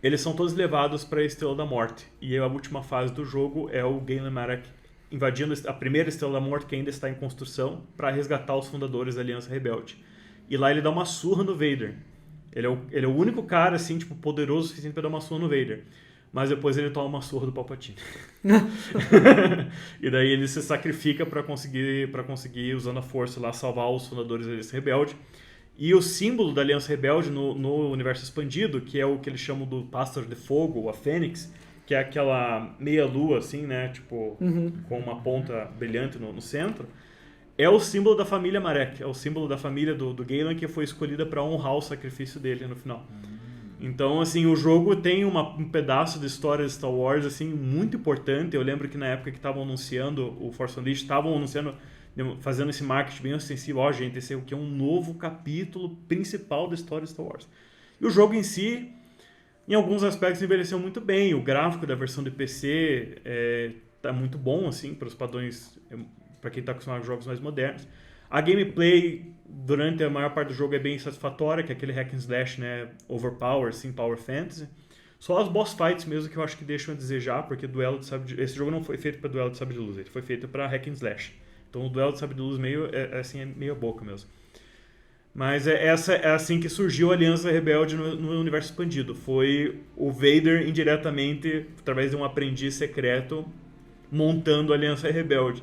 Eles são todos levados para a Estrela da Morte, e a última fase do jogo é o Galen Marek invadindo a primeira Estrela da Morte, que ainda está em construção, para resgatar os fundadores da Aliança Rebelde. E lá ele dá uma surra no Vader. Ele é o único cara assim, tipo, poderoso o suficiente para dar uma surra no Vader. Mas depois ele toma uma surra do Palpatine. E daí ele se sacrifica para conseguir, usando a força lá, salvar os fundadores da Aliança Rebelde. E o símbolo da Aliança Rebelde no universo expandido, que é o que eles chamam do Pássaro de Fogo, ou a Fênix, que é aquela meia-lua, assim, né? Tipo, com uma ponta brilhante no centro, é o símbolo da família Marek, é o símbolo da família do Galen, que foi escolhida para honrar o sacrifício dele no final. Então, assim, o jogo tem um pedaço de história de Star Wars, assim, muito importante. Eu lembro que na época que estavam anunciando o Force Unleashed, estavam anunciando, fazendo esse marketing bem ostensivo, gente, esse aqui é um novo capítulo principal da história de Star Wars. E o jogo em si, em alguns aspectos, envelheceu muito bem. O gráfico da versão de PC tá muito bom, assim, para os padrões, para quem está acostumado com jogos mais modernos. A gameplay, durante a maior parte do jogo, é bem satisfatória, que é aquele hack and slash, né, overpower, assim, power fantasy. Só as boss fights mesmo que eu acho que deixam a desejar, porque esse jogo não foi feito para duelo de sabre de luz, ele foi feito para hack and slash. Então o duelo de sabre de luz é meio boca mesmo. Mas é assim que surgiu a Aliança Rebelde no universo expandido. Foi o Vader indiretamente, através de um aprendiz secreto, montando a Aliança Rebelde.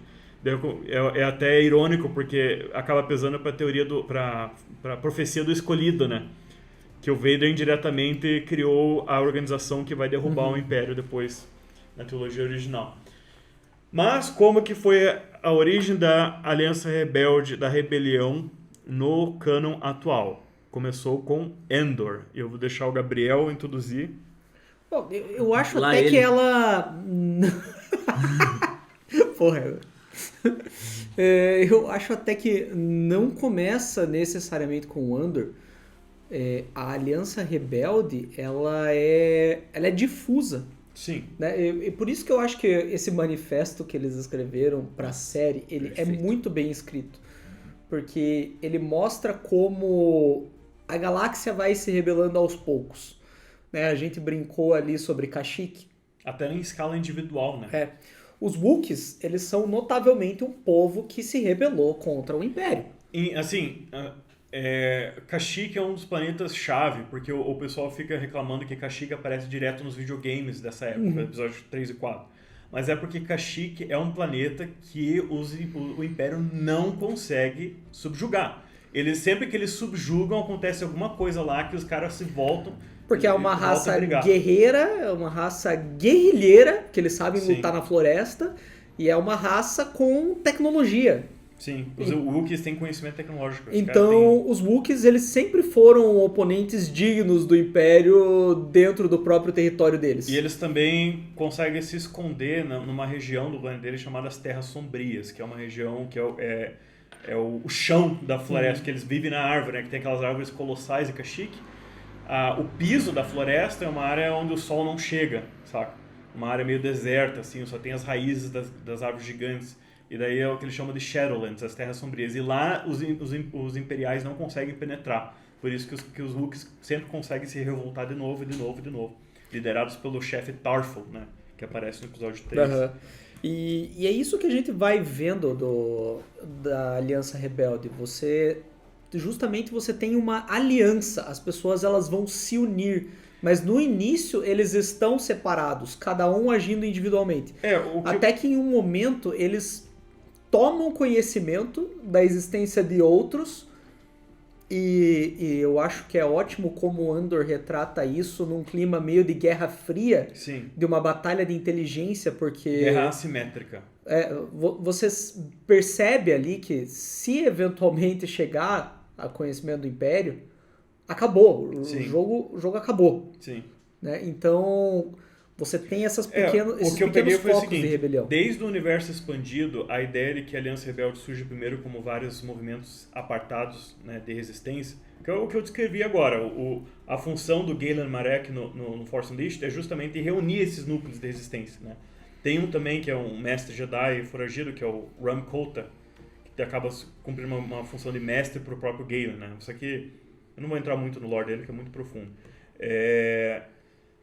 É até irônico, porque acaba pesando para a teoria para a profecia do escolhido, né? Que o Vader indiretamente criou a organização que vai derrubar o Império depois na trilogia original. Mas como que foi a origem da Aliança Rebelde, da rebelião no canon atual? Começou com Endor. Eu vou deixar o Gabriel introduzir. Bom, eu acho Lá até ele. que ela... Porra. Eu acho até que não começa necessariamente com o Endor. A Aliança Rebelde, ela é difusa. Sim. Né? E por isso que eu acho que esse manifesto que eles escreveram para a série, ele Perfeito. é muito bem escrito. Porque ele mostra como a galáxia vai se rebelando aos poucos. Né? A gente brincou ali sobre Kashyyyk. Até em escala individual, né? Os Wookiees, eles são notavelmente um povo que se rebelou contra o Império. Kashyyyk é um dos planetas-chave, porque o pessoal fica reclamando que Kashyyyk aparece direto nos videogames dessa época, episódio 3 e 4. Mas é porque Kashyyyk é um planeta que o Império não consegue subjugar. Sempre que eles subjugam, acontece alguma coisa lá que os caras se voltam. Porque é uma voltam a raça brigar. guerreira, é uma raça guerrilheira, que eles sabem Sim. lutar na floresta, e é uma raça com tecnologia. Sim, os Wookiees têm conhecimento tecnológico. Os caras Então, os Wookiees, eles sempre foram oponentes dignos do Império dentro do próprio território deles. E eles também conseguem se esconder numa região do planeta deles chamada as Terras Sombrias, que é uma região que é o chão da floresta, que eles vivem na árvore, né? Que tem aquelas árvores colossais e cachique. O piso da floresta é uma área onde o sol não chega, saca? Uma área meio deserta, assim, só tem as raízes das árvores gigantes. E daí é o que eles chamam de Shadowlands, as Terras Sombrias. E lá os imperiais não conseguem penetrar. Por isso que os Wookiees sempre conseguem se revoltar de novo. Liderados pelo chefe Tarful, né? Que aparece no episódio 3. Uhum. E é isso que a gente vai vendo da Aliança Rebelde. Justamente você tem uma aliança. As pessoas elas vão se unir. Mas no início eles estão separados, cada um agindo individualmente. Até que em um momento eles tomam conhecimento da existência de outros, e eu acho que é ótimo como Andor retrata isso num clima meio de Guerra Fria, Sim. de uma batalha de inteligência, porque... Guerra assimétrica. Você percebe ali que se eventualmente chegar a conhecimento do Império, acabou, o jogo acabou. Sim. Né? Então... Você tem esses o que eu pequenos peguei foi o focos seguinte, de rebelião. Desde o universo expandido, a ideia de que a Aliança Rebelde surge primeiro como vários movimentos apartados, né, de resistência, que é o que eu descrevi agora. A função do Galen Marek no Force Unleashed é justamente reunir esses núcleos de resistência. Né? Tem um também que é um mestre Jedi foragido, que é o Ram Kota, que acaba cumprindo uma função de mestre para o próprio Galen. Né? Isso aqui, eu não vou entrar muito no lore dele, que é muito profundo.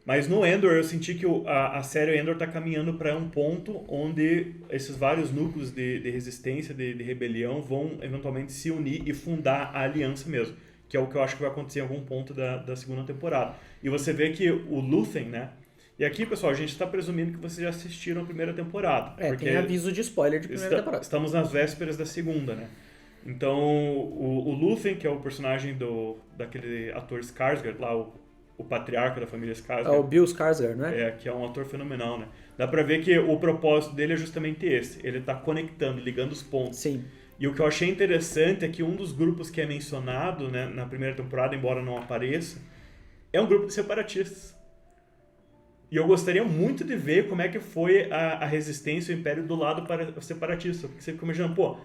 Mas no Endor eu senti que a série Endor está caminhando para um ponto onde esses vários núcleos de resistência, de rebelião, vão eventualmente se unir e fundar a aliança mesmo. Que é o que eu acho que vai acontecer em algum ponto da segunda temporada. E você vê que o Luthen, né? E aqui, pessoal, a gente está presumindo que vocês já assistiram a primeira temporada. Porque tem aviso de spoiler de primeira temporada. Estamos nas vésperas da segunda, né? Então, o Luthen, que é o personagem daquele ator Skarsgård, lá, o patriarca da família Skarsgård. É o Bill Skarsgård, né? Que é um ator fenomenal, né? Dá pra ver que o propósito dele é justamente esse. Ele tá conectando, ligando os pontos. Sim. E o que eu achei interessante é que um dos grupos que é mencionado, né, na primeira temporada, embora não apareça, é um grupo de separatistas. E eu gostaria muito de ver como é que foi a resistência, o Império do lado separatista. Porque você fica imaginando,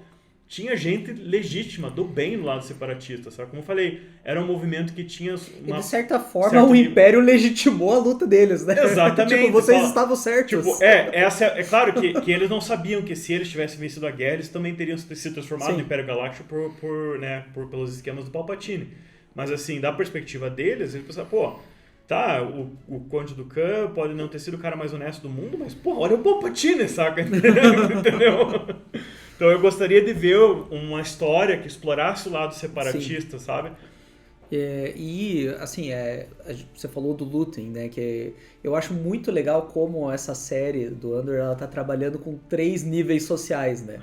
tinha gente legítima, do bem no lado separatista, sabe? Como eu falei, era um movimento que tinha e de certa forma o Império legitimou a luta deles, né? Exatamente. Vocês estavam certos. É claro que eles não sabiam que se eles tivessem vencido a guerra, eles também teriam se transformado no Império Galáctico pelos esquemas do Palpatine. Mas assim, da perspectiva deles, eles pensaram, o Conde do Khan pode não ter sido o cara mais honesto do mundo, mas, olha o Palpatine, saca? Entendeu? Então eu gostaria de ver uma história que explorasse o lado separatista, sabe? E, assim, você falou do Luthen, né? Que eu acho muito legal como essa série do Andor, ela tá trabalhando com 3 níveis sociais, né?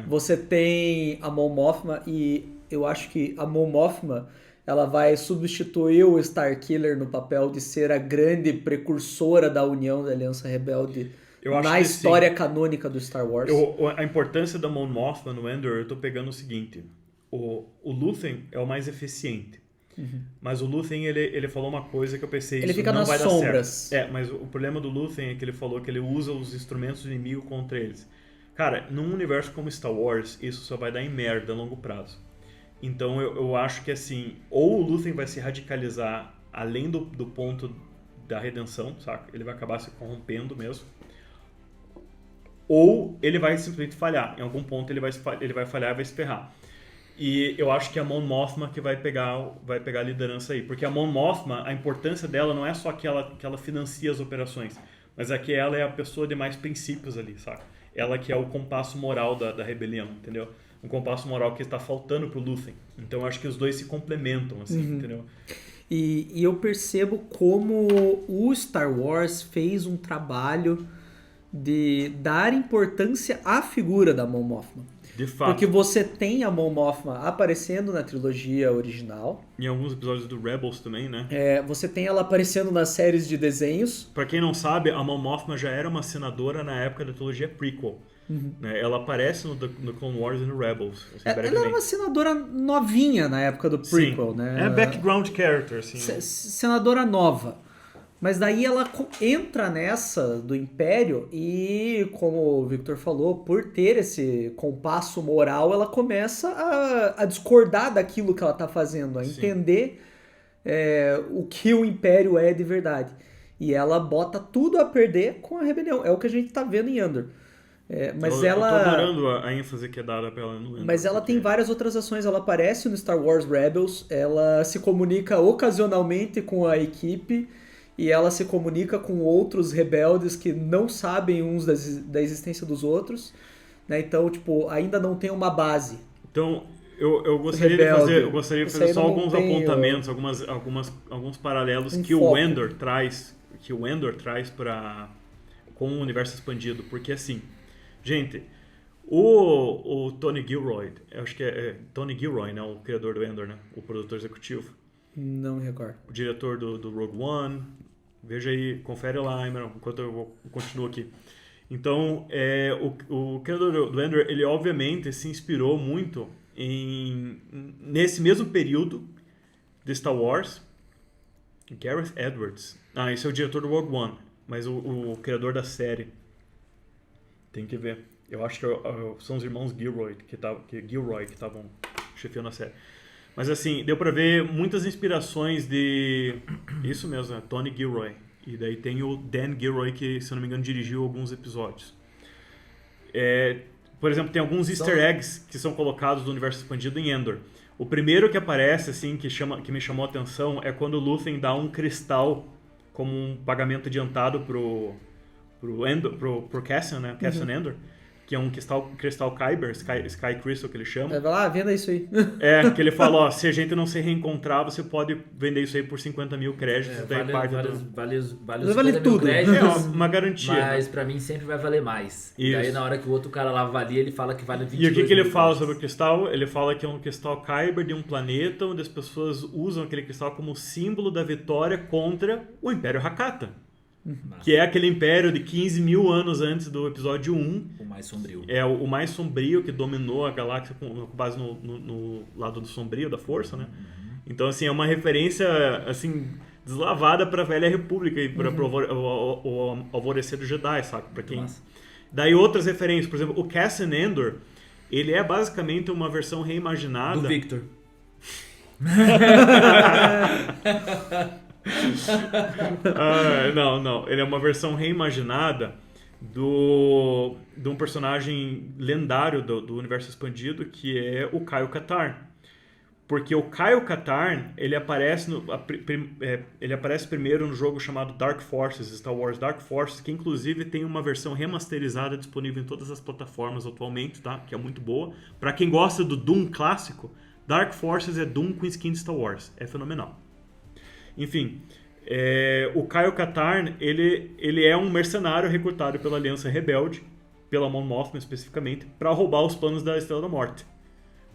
Você tem a Mon Mothma, e eu acho que a Mon Mothma, ela vai substituir o Starkiller no papel de ser a grande precursora da união da Aliança Rebelde na história canônica do Star Wars. A importância da Mon Mothma no Endor, eu tô pegando o seguinte. O Luthen é o mais eficiente. Uhum. Mas o Luthen, ele falou uma coisa que eu pensei, ele fica nas sombras. Mas o problema do Luthen é que ele falou que ele usa os instrumentos do inimigo contra eles. Cara, num universo como Star Wars, isso só vai dar em merda a longo prazo. Então eu acho que assim, ou o Luthen vai se radicalizar além do ponto da redenção, saca? Ele vai acabar se corrompendo mesmo. Ou ele vai simplesmente falhar. Em algum ponto ele vai falhar e vai se ferrar. E eu acho que é a Mon Mothma que vai pegar a liderança aí. Porque a Mon Mothma, a importância dela não é só que ela financia as operações, mas é que ela é a pessoa de mais princípios ali, sabe? Ela que é o compasso moral da rebelião, entendeu? Um compasso moral que está faltando pro Luthen. Então eu acho que os dois se complementam, assim, entendeu? E eu percebo como o Star Wars fez um trabalho de dar importância à figura da Mon Mothma. De fato. Porque você tem a Mon Mothma aparecendo na trilogia original. Em alguns episódios do Rebels também, né? Você tem ela aparecendo nas séries de desenhos. Pra quem não sabe, a Mon Mothma já era uma senadora na época da trilogia prequel. Né? Ela aparece no Clone Wars e no Rebels. Assim, Ela era uma senadora novinha na época do prequel, Sim. né? É background character, assim. Senadora nova. Mas daí ela entra nessa do Império e, como o Victor falou, por ter esse compasso moral, ela começa a discordar daquilo que ela tá fazendo, a entender o que o Império é de verdade. E ela bota tudo a perder com a rebelião. É o que a gente tá vendo em Andor. Mas eu ela... tô adorando a ênfase que é dada pra ela no Andor. Mas ela tem várias outras ações. Ela aparece no Star Wars Rebels, ela se comunica ocasionalmente com a equipe e ela se comunica com outros rebeldes que não sabem uns da existência dos outros. Né? Então, tipo, ainda não tem uma base. Então, eu gostaria de fazer só alguns apontamentos, alguns paralelos que o Endor traz com o universo expandido. Porque, assim, gente, o Tony Gilroy, eu acho que é Tony Gilroy, né, o criador do Endor, né, o produtor executivo. Não me recordo. O diretor do Rogue One. Veja aí, confere lá, enquanto eu continuo aqui. Então, o criador do Endor, ele obviamente se inspirou muito nesse mesmo período de Star Wars. Gareth Edwards. Esse é o diretor do Rogue One, mas o criador da série. Tem que ver. Eu acho que são os irmãos Gilroy que estavam chefiando a série. Mas assim, deu pra ver muitas inspirações de... Isso mesmo, Tony Gilroy. E daí tem o Dan Gilroy que, se eu não me engano, dirigiu alguns episódios. Por exemplo, tem alguns easter eggs que são colocados do universo expandido em Endor. O primeiro que aparece, assim, que me chamou a atenção é quando o Luthen dá um cristal como um pagamento adiantado pro Cassian, né? Cassian Endor. Que é um cristal Kyber, Sky Crystal que ele chama. Vai lá, venda isso aí. Que ele fala, se a gente não se reencontrar, você pode vender isso aí por 50 mil créditos. Vale tudo. Créditos, uma garantia. Mas pra mim sempre vai valer mais. E daí na hora que o outro cara lá avalia, ele fala que vale 22 E o que ele fala sobre o cristal? Ele fala que é um cristal Kyber de um planeta onde as pessoas usam aquele cristal como símbolo da vitória contra o Império Hakata. Que é aquele império de 15 mil anos antes do episódio 1. O mais sombrio. É o mais sombrio que dominou a galáxia com base no lado do sombrio da força, né? Então, assim, é uma referência, assim, deslavada pra Velha República e para o alvorecer do Jedi, sabe? Pra quem... Daí outras referências, por exemplo, o Cassian Endor, ele é basicamente uma versão reimaginada... Do Victor. Não. Ele é uma versão reimaginada de um personagem lendário do universo expandido, que é o Kyle Katarn. Porque o Kyle Katarn, ele aparece primeiro no jogo chamado Dark Forces, Star Wars Dark Forces, que inclusive tem uma versão remasterizada disponível em todas as plataformas atualmente, tá? Que é muito boa. Para quem gosta do Doom clássico, Dark Forces é Doom com skin de Star Wars. É fenomenal. Enfim, o Kyle Katarn, ele é um mercenário recrutado pela Aliança Rebelde, pela Mon Mothma especificamente, para roubar os planos da Estrela da Morte.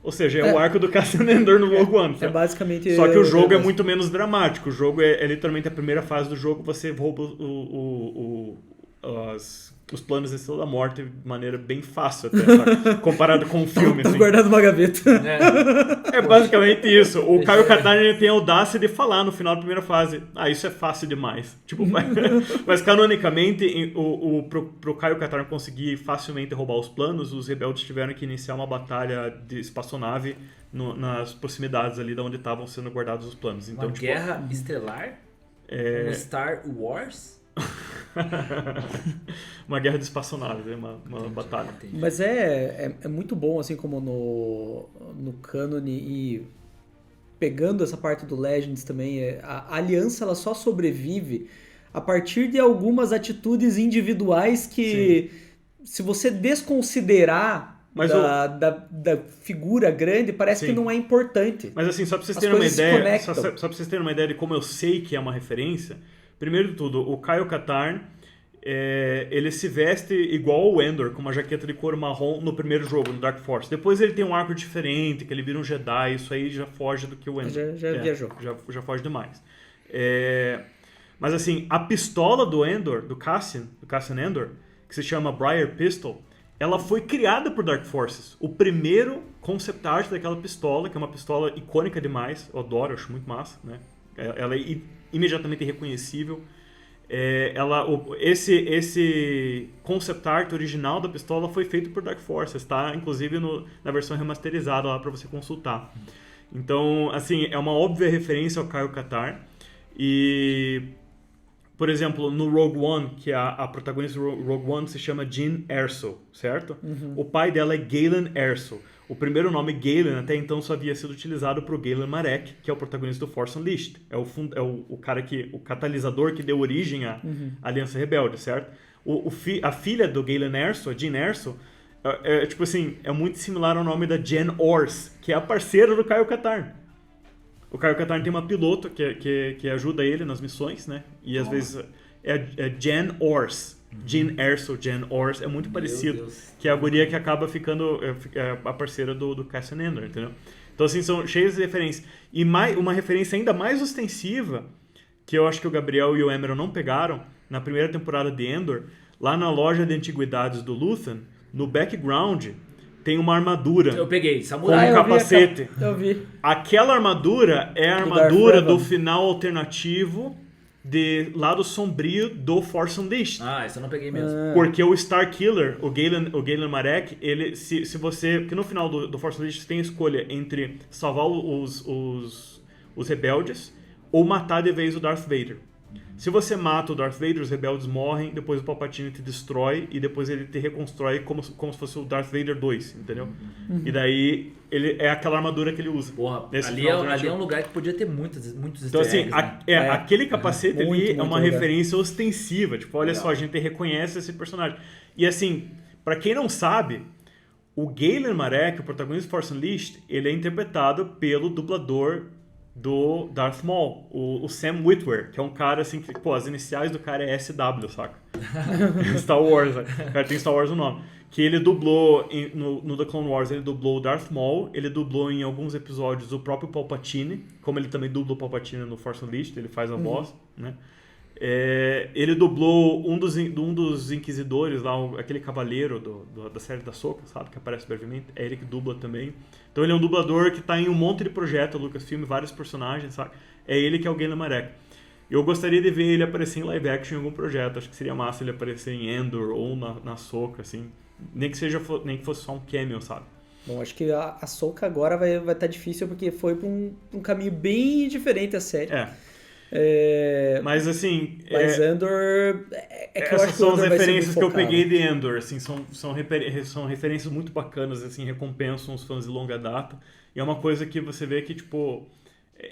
Ou seja, é o arco do Cassian Endor no Rogue One. É basicamente... Só que o jogo é muito menos dramático. O jogo é literalmente a primeira fase do jogo, você rouba os planos da Estrela da Morte de maneira bem fácil até, sabe? Comparado com o filme. Tá assim. guardado numa gaveta. É basicamente isso. O Kyle Katarn tem a audácia de falar no final da primeira fase, isso é fácil demais. Tipo, mas canonicamente, pro Kyle Katarn conseguir facilmente roubar os planos, os rebeldes tiveram que iniciar uma batalha de espaçonave nas proximidades ali de onde estavam sendo guardados os planos. Então, uma guerra estelar? Um Star Wars? Uma guerra de espaçonaves, uma batalha. Mas é muito bom, assim, como no cânone e pegando essa parte do Legends também, a aliança ela só sobrevive a partir de algumas atitudes individuais que, se você desconsiderar da figura grande, parece que não é importante. Mas assim, só pra vocês terem uma ideia, só pra vocês terem uma ideia de como eu sei que é uma referência, primeiro de tudo, o Kyle Katarn, ele se veste igual o Endor, com uma jaqueta de couro marrom no primeiro jogo, no Dark Force. Depois ele tem um arco diferente, que ele vira um Jedi, isso aí já foge do que o Endor. Já viajou. Já foge demais. Mas assim, a pistola do Endor, do Cassian Endor, que se chama Briar Pistol, ela foi criada por Dark Forces. O primeiro concept art daquela pistola, que é uma pistola icônica demais, eu adoro, acho muito massa, né? Ela é imediatamente reconhecível. Esse concept art original da pistola foi feito por Dark Forces, tá? Inclusive na versão remasterizada lá para você consultar. Então, assim, é uma óbvia referência ao Kyle Katarn. E, por exemplo, no Rogue One, que a protagonista do Rogue One se chama Jyn Erso, certo? O pai dela é Galen Erso. O primeiro nome Galen até então só havia sido utilizado para o Galen Marek, que é o protagonista do Force Unleashed. É o cara o catalisador que deu origem à Aliança Rebelde, certo? A filha do Galen Erso, a Jyn Erso, tipo assim, é muito similar ao nome da Jen Ors, que é a parceira do Kyle Katarn. O Kyle Katarn tem uma piloto que ajuda ele nas missões, né? E às vezes é Jen Ors. Jyn Erso, Jen Ors, é muito parecido. Deus. Que é a guria que acaba ficando a parceira do Cassian Andor, entendeu? Então, assim, são cheios de referências. E uma referência ainda mais ostensiva, que eu acho que o Gabriel e o Emerald não pegaram, na primeira temporada de Andor, lá na loja de antiguidades do Luthen, no background, tem uma armadura. Eu peguei, Com samurai. um capacete. Eu vi. Aquela armadura é a Do armadura Darth Revan. do final alternativo de lado sombrio do Force Unleashed. Ah, isso eu não peguei mesmo. Porque o Star Killer, o Galen Marek, ele, se você... Porque no final do Force Unleashed você tem a escolha entre salvar os rebeldes ou matar de vez o Darth Vader. Se você mata o Darth Vader, os rebeldes morrem, depois o Palpatine te destrói e depois ele te reconstrói como se fosse o Darth Vader 2, entendeu? E daí ele é aquela armadura que ele usa. Porra, nesse ali final é alternativo. um lugar que podia ter muitos Então, assim, easter eggs, né? aquele capacete Muito, ali é muito uma legal. referência ostensiva. Tipo, olha só, a gente reconhece esse personagem. E, assim, pra quem não sabe, o Galen Marek, o protagonista de Force Unleashed, ele é interpretado pelo dublador do Darth Maul, o Sam Witwer, que é um cara, assim, que, pô, as iniciais do cara é SW, saca? Star Wars, né? O cara tem Star Wars no nome. Que ele dublou, no The Clone Wars, ele dublou o Darth Maul, ele dublou em alguns episódios o próprio Palpatine, como ele também dubla o Palpatine no Force Unleashed, ele faz a voz, né? Ele dublou um dos inquisidores lá, aquele cavaleiro da série da Ahsoka, sabe? Que aparece brevemente. É ele que dubla também. Então ele é um dublador que tá em um monte de projeto, Lucasfilm, vários personagens, sabe? É ele que é o Galen Marek. Eu gostaria de ver ele aparecer em live action em algum projeto. Acho que seria massa ele aparecer em Endor ou na Ahsoka, assim. Nem que fosse só um cameo, sabe? Bom, acho que a Ahsoka agora vai estar difícil porque foi pra um caminho bem diferente a série. Mas assim... Mas Andor... que eu essas acho que são o as Andor vai ser referências muito que eu focado. peguei de Endor, assim, são referências muito bacanas, assim, recompensam os fãs de longa data. E é uma coisa que você vê que, tipo...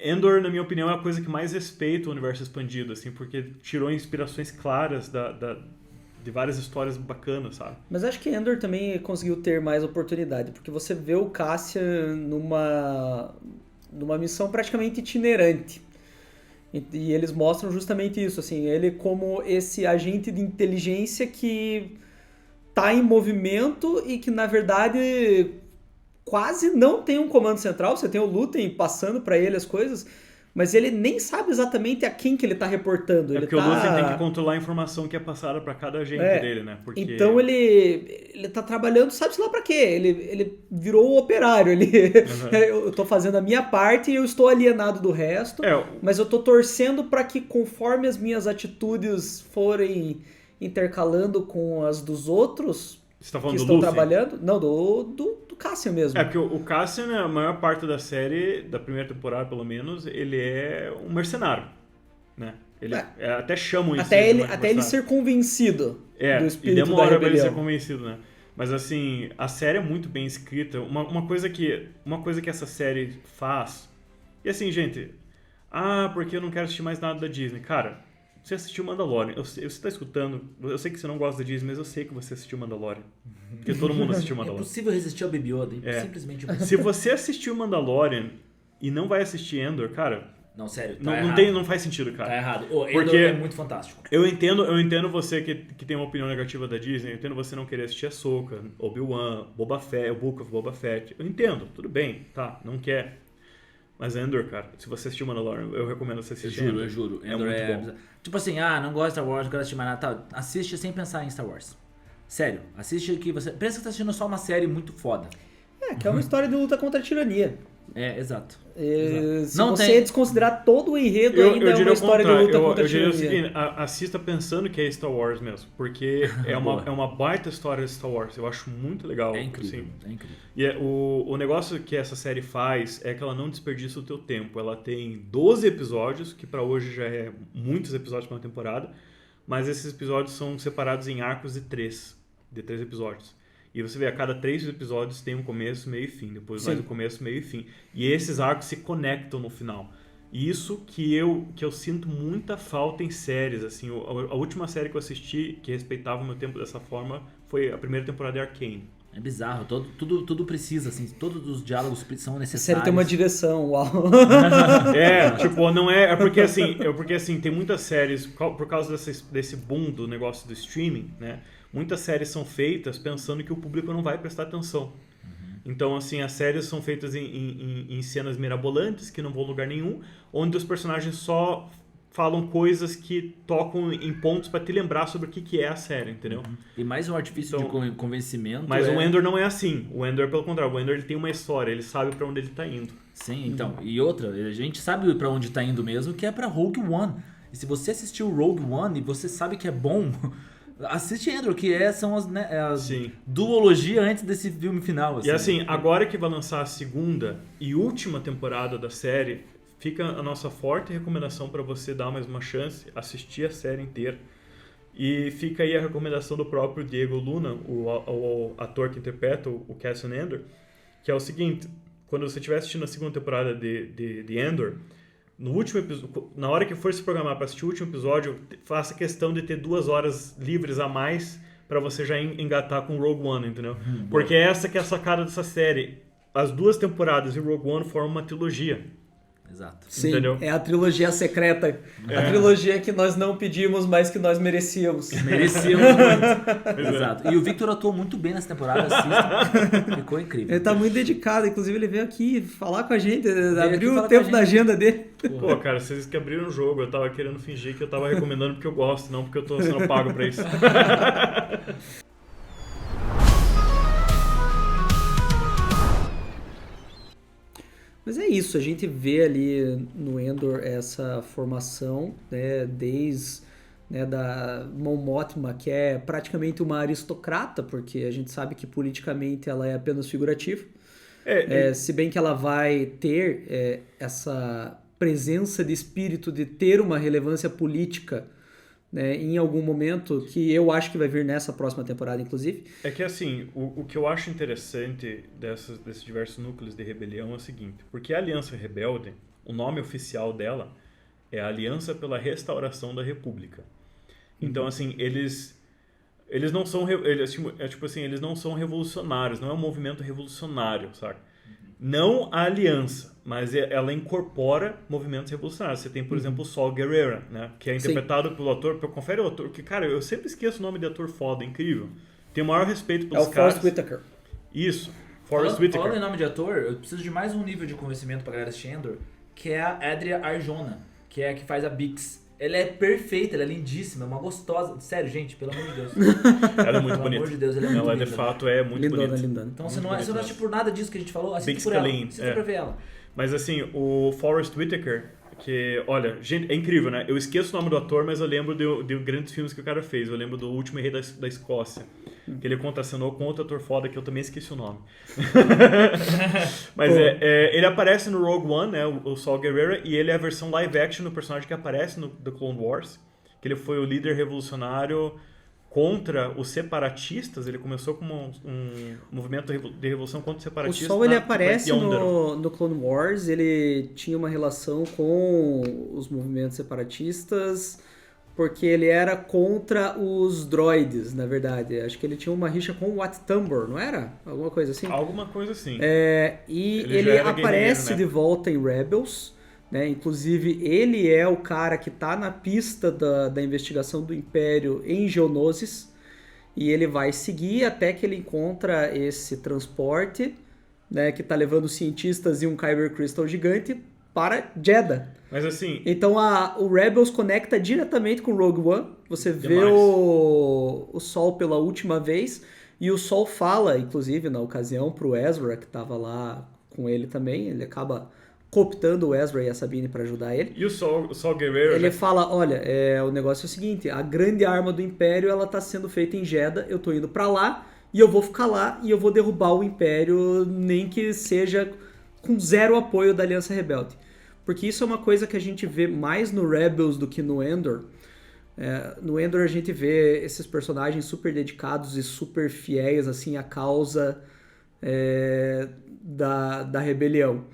Endor, na minha opinião, é a coisa que mais respeita o universo expandido, assim, porque tirou inspirações claras de várias histórias bacanas, sabe? Mas acho que Endor também conseguiu ter mais oportunidade, porque você vê o Cassian numa missão praticamente itinerante. E eles mostram justamente isso, assim, ele como esse agente de inteligência que tá em movimento e que, na verdade, quase não tem um comando central. Você tem o Luthen passando para ele as coisas, mas ele nem sabe exatamente a quem que ele tá reportando. É ele porque o Luthen tem que controlar a informação que é passada para cada agente dele, né? Porque... Então ele tá trabalhando, sabe-se lá pra quê? Ele virou o operário. Eu tô fazendo a minha parte e eu estou alienado do resto, mas eu tô torcendo para que conforme as minhas atitudes forem intercalando com as dos outros Você tá falando que do estão Luthen? trabalhando... Não, do Cassian mesmo. É porque o Cassian, a maior parte da série, da primeira temporada pelo menos, ele é um mercenário, né? Até chamam isso Até de ele mercenário. ser convencido do E espírito da demora pra ele ser rebelião. convencido, né? Mas assim, a série é muito bem escrita. Uma coisa que essa série faz... E assim, gente... porque eu não quero assistir mais nada da Disney. Cara, você assistiu Mandalorian. Você tá escutando... Eu sei que você não gosta da Disney, mas eu sei que você assistiu Mandalorian. Porque todo mundo assistiu É Mandalorian. impossível resistir ao Baby Yoda. Simplesmente impossível. Se você assistiu Mandalorian e não vai assistir Endor, cara... Não, sério, não faz sentido, cara. Tá errado. O Endor Porque é muito fantástico. Eu entendo você que tem uma opinião negativa da Disney, eu entendo você não querer assistir Ahsoka, Obi-Wan, Boba Fett, o Book of Boba Fett. Eu entendo, tudo bem, tá, não quer. Mas Endor, cara, se você assistiu Mandalorian, eu recomendo você assistir Endor. Eu juro. É Endor muito bom. Tipo assim, não gosto de Star Wars, não quero assistir mais nada. Tá, assiste sem pensar em Star Wars. Sério, assiste aqui, você pensa que tá assistindo só uma série muito foda. Que é uma história de luta contra a tirania. Exato. Se Não você tem- desconsiderar todo o enredo, ainda é diria uma o história de contrário. luta contra a Eu diria o tirania. seguinte, assista pensando que é Star Wars mesmo, porque é uma baita história de Star Wars. Eu acho muito legal. É incrível, assim. é incrível. E o negócio que essa série faz é que ela não desperdiça o teu tempo. Ela tem 12 episódios, que pra hoje já é muitos episódios pra uma temporada, mas esses episódios são separados em arcos de 3 episódios. E você vê, a cada 3 episódios tem um começo, meio e fim. Depois mais um começo, meio e fim. E esses arcos se conectam no final. E isso que eu sinto muita falta em séries. Assim, a última série que eu assisti, que respeitava o meu tempo dessa forma, foi a primeira temporada de Arcane. É bizarro, tudo precisa, assim, todos os diálogos são A necessários. série tem uma direção, uau. Não é... É porque assim, tem muitas séries, por causa desse boom do negócio do streaming, né? Muitas séries são feitas pensando que o público não vai prestar atenção. Então, assim, as séries são feitas em cenas mirabolantes, que não vão a lugar nenhum, onde os personagens só falam coisas que tocam em pontos pra te lembrar sobre o que é a série, entendeu? E mais um artifício de convencimento. Mas o Endor não é assim. O Endor, pelo contrário, o Endor ele tem uma história, ele sabe pra onde ele tá indo. Sim, então. E outra, a gente sabe pra onde tá indo mesmo, que é pra Rogue One. E se você assistiu Rogue One e você sabe que é bom, assiste Endor, que são as duologia antes desse filme final. Assim. E assim, agora que vai lançar a segunda e última temporada da série, fica a nossa forte recomendação para você dar mais uma chance, assistir a série inteira. E fica aí a recomendação do próprio Diego Luna, o ator que interpreta o Cassian Andor, que é o seguinte: quando você estiver assistindo a segunda temporada de Andor, no último episódio, na hora que for se programar para assistir o último episódio, faça questão de ter 2 horas livres a mais para você já engatar com Rogue One, entendeu? Porque essa que é a sacada dessa série. As 2 temporadas de Rogue One formam uma trilogia. Exato. Sim, entendeu? é a trilogia secreta. A trilogia que nós não pedimos, mas que nós merecíamos. Merecíamos muito. Exato. E o Victor atuou muito bem nessa temporada, assista. Ficou incrível. Ele tá muito dedicado, inclusive ele veio aqui falar com a gente, abriu falar o tempo com a da gente. agenda dele. Pô, cara, vocês que abriram o jogo, eu tava querendo fingir que eu tava recomendando porque eu gosto, não porque eu tô sendo pago pra isso. Mas é isso, a gente vê ali no Endor essa formação, né, desde da Mon Mothma, que é praticamente uma aristocrata, porque a gente sabe que politicamente ela é apenas figurativa. Se bem que ela vai ter essa presença de espírito de ter uma relevância política, né, em algum momento, que eu acho que vai vir nessa próxima temporada, inclusive. É que assim, o que eu acho interessante desses diversos núcleos de rebelião é o seguinte, porque a Aliança Rebelde, o nome oficial dela é a Aliança pela Restauração da República. Então, assim, eles não são eles não são revolucionários, não é um movimento revolucionário, sabe? Não a aliança, mas ela incorpora movimentos revolucionários. Você tem, por exemplo, o Saul Guerrero, né? Que é interpretado pelo ator... Confere o ator, que, cara, eu sempre esqueço o nome de ator foda, incrível. Tenho o maior respeito pelos caras. É o Forrest Whitaker. Isso, Forrest Whitaker. Falando em nome de ator, eu preciso de mais um nível de convencimento pra galera assistir Andor, que é a Adria Arjona, que é a que faz a Bix. Ela é perfeita, ela é lindíssima, é uma gostosa. Sério, gente, pelo amor de Deus. Ela é muito bonita. Pelo amor de Deus, ela é muito Ela, linda. de fato, é muito bonita. Lindona. Então você não assiste por nada disso que a gente falou, assiste por Scalene, ela. Assista pra ver ela. Mas assim, o Forrest Whitaker, que, olha, gente, é incrível, né? Eu esqueço o nome do ator, mas eu lembro de grandes filmes que o cara fez. Eu lembro do Último Rei da Escócia, que ele contracenou com outro ator foda que eu também esqueci o nome. Mas ele aparece no Rogue One, né? O Saul Guerrero, e ele é a versão live action do personagem que aparece no The Clone Wars, que ele foi o líder revolucionário contra os separatistas. Ele começou como um movimento de revolução contra os separatistas. O Saul, ele aparece no Clone Wars, ele tinha uma relação com os movimentos separatistas, porque ele era contra os droids, na verdade. Acho que ele tinha uma rixa com o Wat Tambor, não era? Alguma coisa assim? Alguma coisa assim. E ele aparece de volta em Rebels, né? Inclusive, ele é o cara que está na pista da investigação do Império em Geonosis, e ele vai seguir até que ele encontra esse transporte, né, que está levando cientistas e um Kyber Crystal gigante para Jedha. Mas assim... Então o Rebels conecta diretamente com o Rogue One, você vê Demais. o Sol pela última vez, e o Sol fala, inclusive, na ocasião, pro Ezra, que tava lá com ele também, ele acaba cooptando o Ezra e a Sabine para ajudar ele. E o Sol Guerreiro... Ele fala, olha, o negócio é o seguinte, a grande arma do Império, ela tá sendo feita em Jeddah, eu tô indo para lá, e eu vou ficar lá, e eu vou derrubar o Império, nem que seja com zero apoio da Aliança Rebelde. Porque isso é uma coisa que a gente vê mais no Rebels do que no Endor. No Endor a gente vê esses personagens super dedicados e super fiéis assim, à causa da rebelião.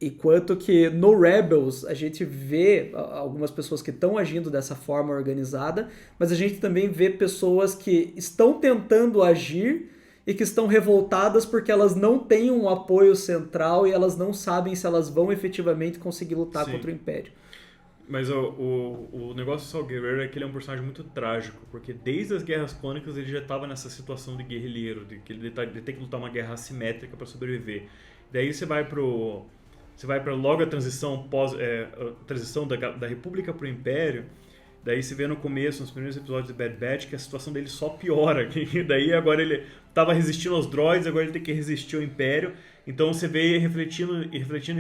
Enquanto que no Rebels a gente vê algumas pessoas que estão agindo dessa forma organizada, mas a gente também vê pessoas que estão tentando agir e que estão revoltadas porque elas não têm um apoio central e elas não sabem se elas vão efetivamente conseguir lutar contra o Império. Mas o negócio do Sol Guerreiro é que ele é um personagem muito trágico, porque desde as Guerras Clônicas ele já estava nessa situação de guerrilheiro, de que ele tem que lutar uma guerra assimétrica para sobreviver. Daí você vai para logo a transição transição da República para o Império. Daí você vê no começo, nos primeiros episódios de Bad Batch, que a situação dele só piora. Daí agora ele estava resistindo aos droids, agora ele tem que resistir ao Império. Então você vê refletindo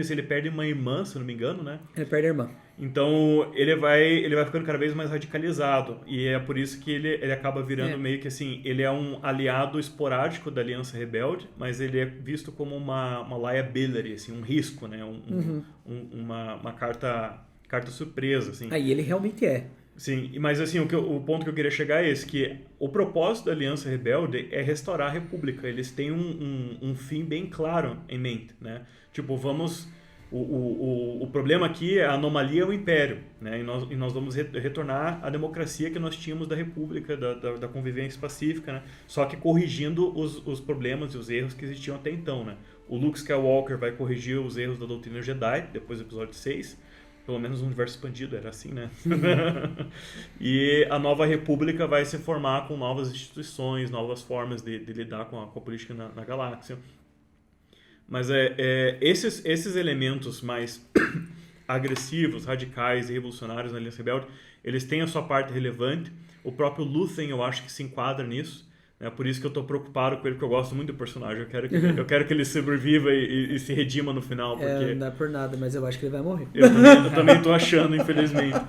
isso, ele perde uma irmã, se eu não me engano, né? Ele perde a irmã. Então ele vai ficando cada vez mais radicalizado. E é por isso que ele acaba virando meio que assim, ele é um aliado esporádico da Aliança Rebelde, mas ele é visto como uma liability, assim, um risco, né? Uma carta surpresa, assim. Aí ele realmente é. Sim, mas assim, o ponto que eu queria chegar é esse, que o propósito da Aliança Rebelde é restaurar a República. Eles têm um fim bem claro em mente, né? Tipo, o problema aqui, a anomalia é o Império, né? E nós vamos retornar à democracia que nós tínhamos da República, da convivência pacífica, né? Só que corrigindo os problemas e os erros que existiam até então, né? O Luke Skywalker vai corrigir os erros da doutrina Jedi, depois do episódio 6. Pelo menos no universo expandido era assim, né? E a nova república vai se formar com novas instituições, novas formas de lidar com a política na galáxia. Mas esses elementos mais agressivos, radicais e revolucionários na Aliança Rebelde, eles têm a sua parte relevante. O próprio Luthen, eu acho que se enquadra nisso. É por isso que eu tô preocupado com ele, porque eu gosto muito do personagem. Eu quero que ele sobreviva e se redima no final. Porque... não é por nada, mas eu acho que ele vai morrer. Eu também tô achando, infelizmente.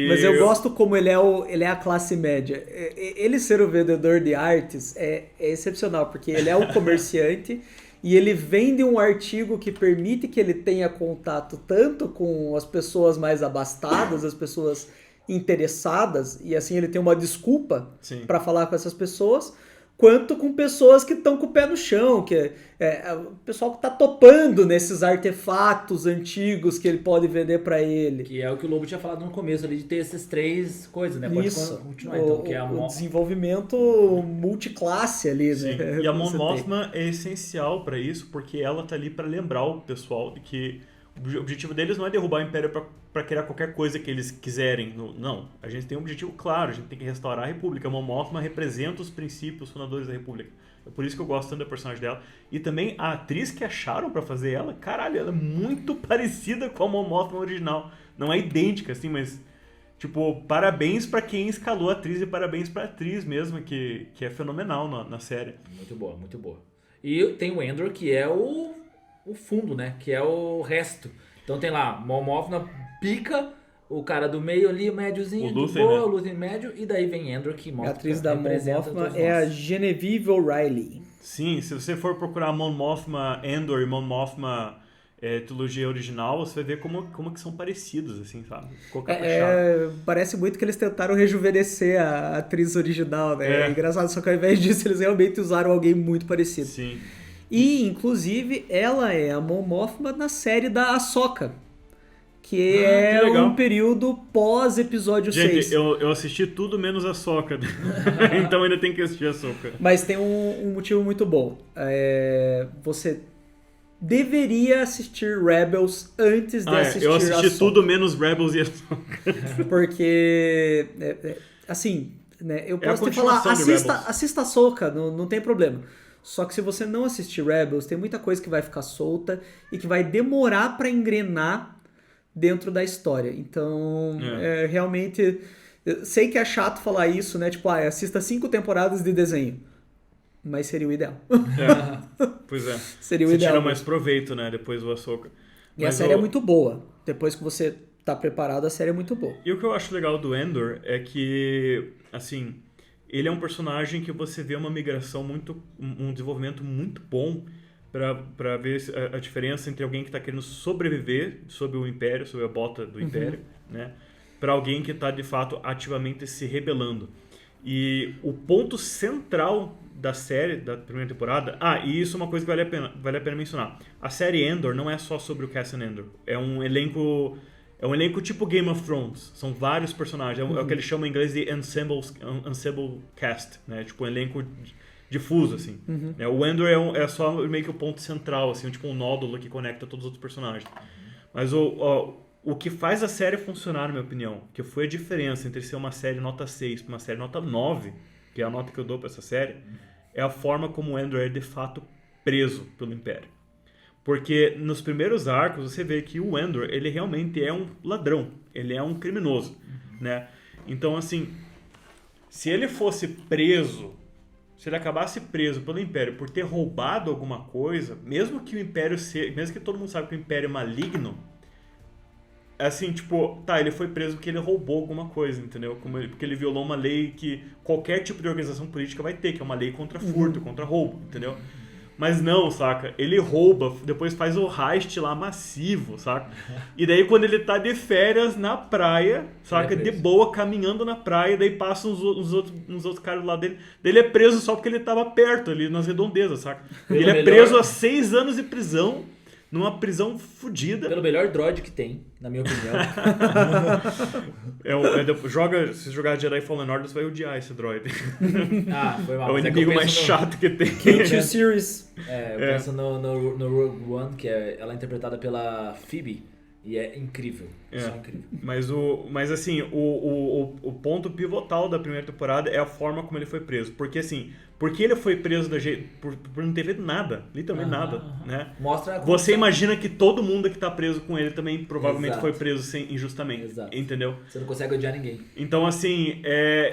Mas eu gosto como ele é a classe média. Ele ser o vendedor de artes é excepcional, porque ele é um comerciante e ele vende um artigo que permite que ele tenha contato tanto com as pessoas mais abastadas, as pessoas interessadas, e assim ele tem uma desculpa para falar com essas pessoas, quanto com pessoas que estão com o pé no chão, que o pessoal que está topando nesses artefatos antigos que ele pode vender para ele. Que é o que o Lobo tinha falado no começo ali, de ter essas três coisas, né? Pode continuar, então, que é o desenvolvimento multiclasse ali, Sim. né? E a Mon Mothma é essencial para isso, porque ela tá ali para lembrar o pessoal de que o objetivo deles não é derrubar o Império para criar qualquer coisa que eles quiserem. Não. A gente tem um objetivo claro. A gente tem que restaurar a República. A Mon Mothma representa os princípios fundadores da República. É por isso que eu gosto tanto da personagem dela. E também a atriz que acharam para fazer ela, caralho, ela é muito parecida com a Mon Mothma original. Não é idêntica, assim, mas... Tipo, parabéns para quem escalou a atriz e parabéns pra atriz mesmo, que é fenomenal na série. Muito boa, muito boa. E tem o Endor, que é o fundo, né? Que é o resto. Então tem lá, Mon Mothma pica, o cara do meio ali, o médiozinho, o Luthen, boa, né? o Luthen médio, e daí vem Endor, que mostra. A atriz da Mon Mothma é a Genevieve O'Reilly. Sim, se você for procurar Mon Mothma Endor e Mon Mothma trilogia original, você vai ver como que são parecidos, assim, sabe? Parece muito que eles tentaram rejuvenescer a atriz original, né? É engraçado, só que ao invés disso eles realmente usaram alguém muito parecido. Sim. E, inclusive, ela é a Mon Mothma na série da Ahsoka, que um período pós-episódio 6. Gente, eu assisti tudo menos a Ahsoka, então ainda tem que assistir a Ahsoka. Mas tem um motivo muito bom. Você deveria assistir Rebels antes de assistir eu assisti Ahsoka. tudo menos Rebels e Ahsoka. Porque, assim, né, eu posso te falar, assista Ahsoka, não tem problema. Só que se você não assistir Rebels, tem muita coisa que vai ficar solta e que vai demorar pra engrenar dentro da história. Então, realmente, Eu sei que é chato falar isso, né? Tipo, assista 5 temporadas de desenho. Mas seria o ideal. Pois é. Seria o Você ideal. tira mais proveito, né? Depois do Ahsoka. E a série é muito boa. Depois que você tá preparado, a série é muito boa. E o que eu acho legal do Endor é que, assim, ele é um personagem que você vê uma migração um desenvolvimento muito bom pra ver a diferença entre alguém que tá querendo sobreviver sob o Império, sob a bota do Império, né? Pra alguém que tá, de fato, ativamente se rebelando. E o ponto central da série, da primeira temporada... e isso é uma coisa que vale a pena mencionar. A série Endor não é só sobre o Cassian Andor. É um elenco tipo Game of Thrones. São vários personagens. É o que eles chamam em inglês de ensemble cast, né? Tipo um elenco difuso, assim. O Endor é só meio que o ponto central, assim, tipo um nódulo que conecta todos os outros personagens. Mas o que faz a série funcionar, na minha opinião, que foi a diferença entre ser uma série nota 6 para uma série nota 9, que é a nota que eu dou para essa série, é a forma como o Endor é de fato preso pelo Império. Porque nos primeiros arcos você vê que o Endor, ele realmente é um ladrão, ele é um criminoso, né? Então, assim, se ele fosse preso, se ele acabasse preso pelo Império por ter roubado alguma coisa, mesmo que todo mundo sabe que o Império é maligno, assim, tipo, ele foi preso porque ele roubou alguma coisa, entendeu? Porque ele violou uma lei que qualquer tipo de organização política vai ter, que é uma lei contra furto, contra roubo, entendeu? Mas não, saca? Ele rouba, depois faz o heist lá massivo, saca? E daí quando ele tá de férias na praia, saca? De boa, caminhando na praia, daí passam uns outros caras lá dele. Daí ele é preso só porque ele tava perto ali, nas redondezas, saca? Ele é preso a 6 anos de prisão, numa prisão fodida. Pelo melhor droid que tem, na minha opinião. Se jogar Jedi Fallen Order, você vai odiar esse droid. Foi mal. É o inimigo mais chato que tem. K2 Series. Eu penso no Rogue One, que ela é interpretada pela Phoebe, e é incrível. Só incrível. Mas assim, o ponto pivotal da primeira temporada é a forma como ele foi preso. Porque assim, porque ele foi preso por não ter feito nada, literalmente nada, né? Mostra você imagina que todo mundo que tá preso com ele também provavelmente foi preso injustamente, entendeu? Você não consegue odiar ninguém. Então assim,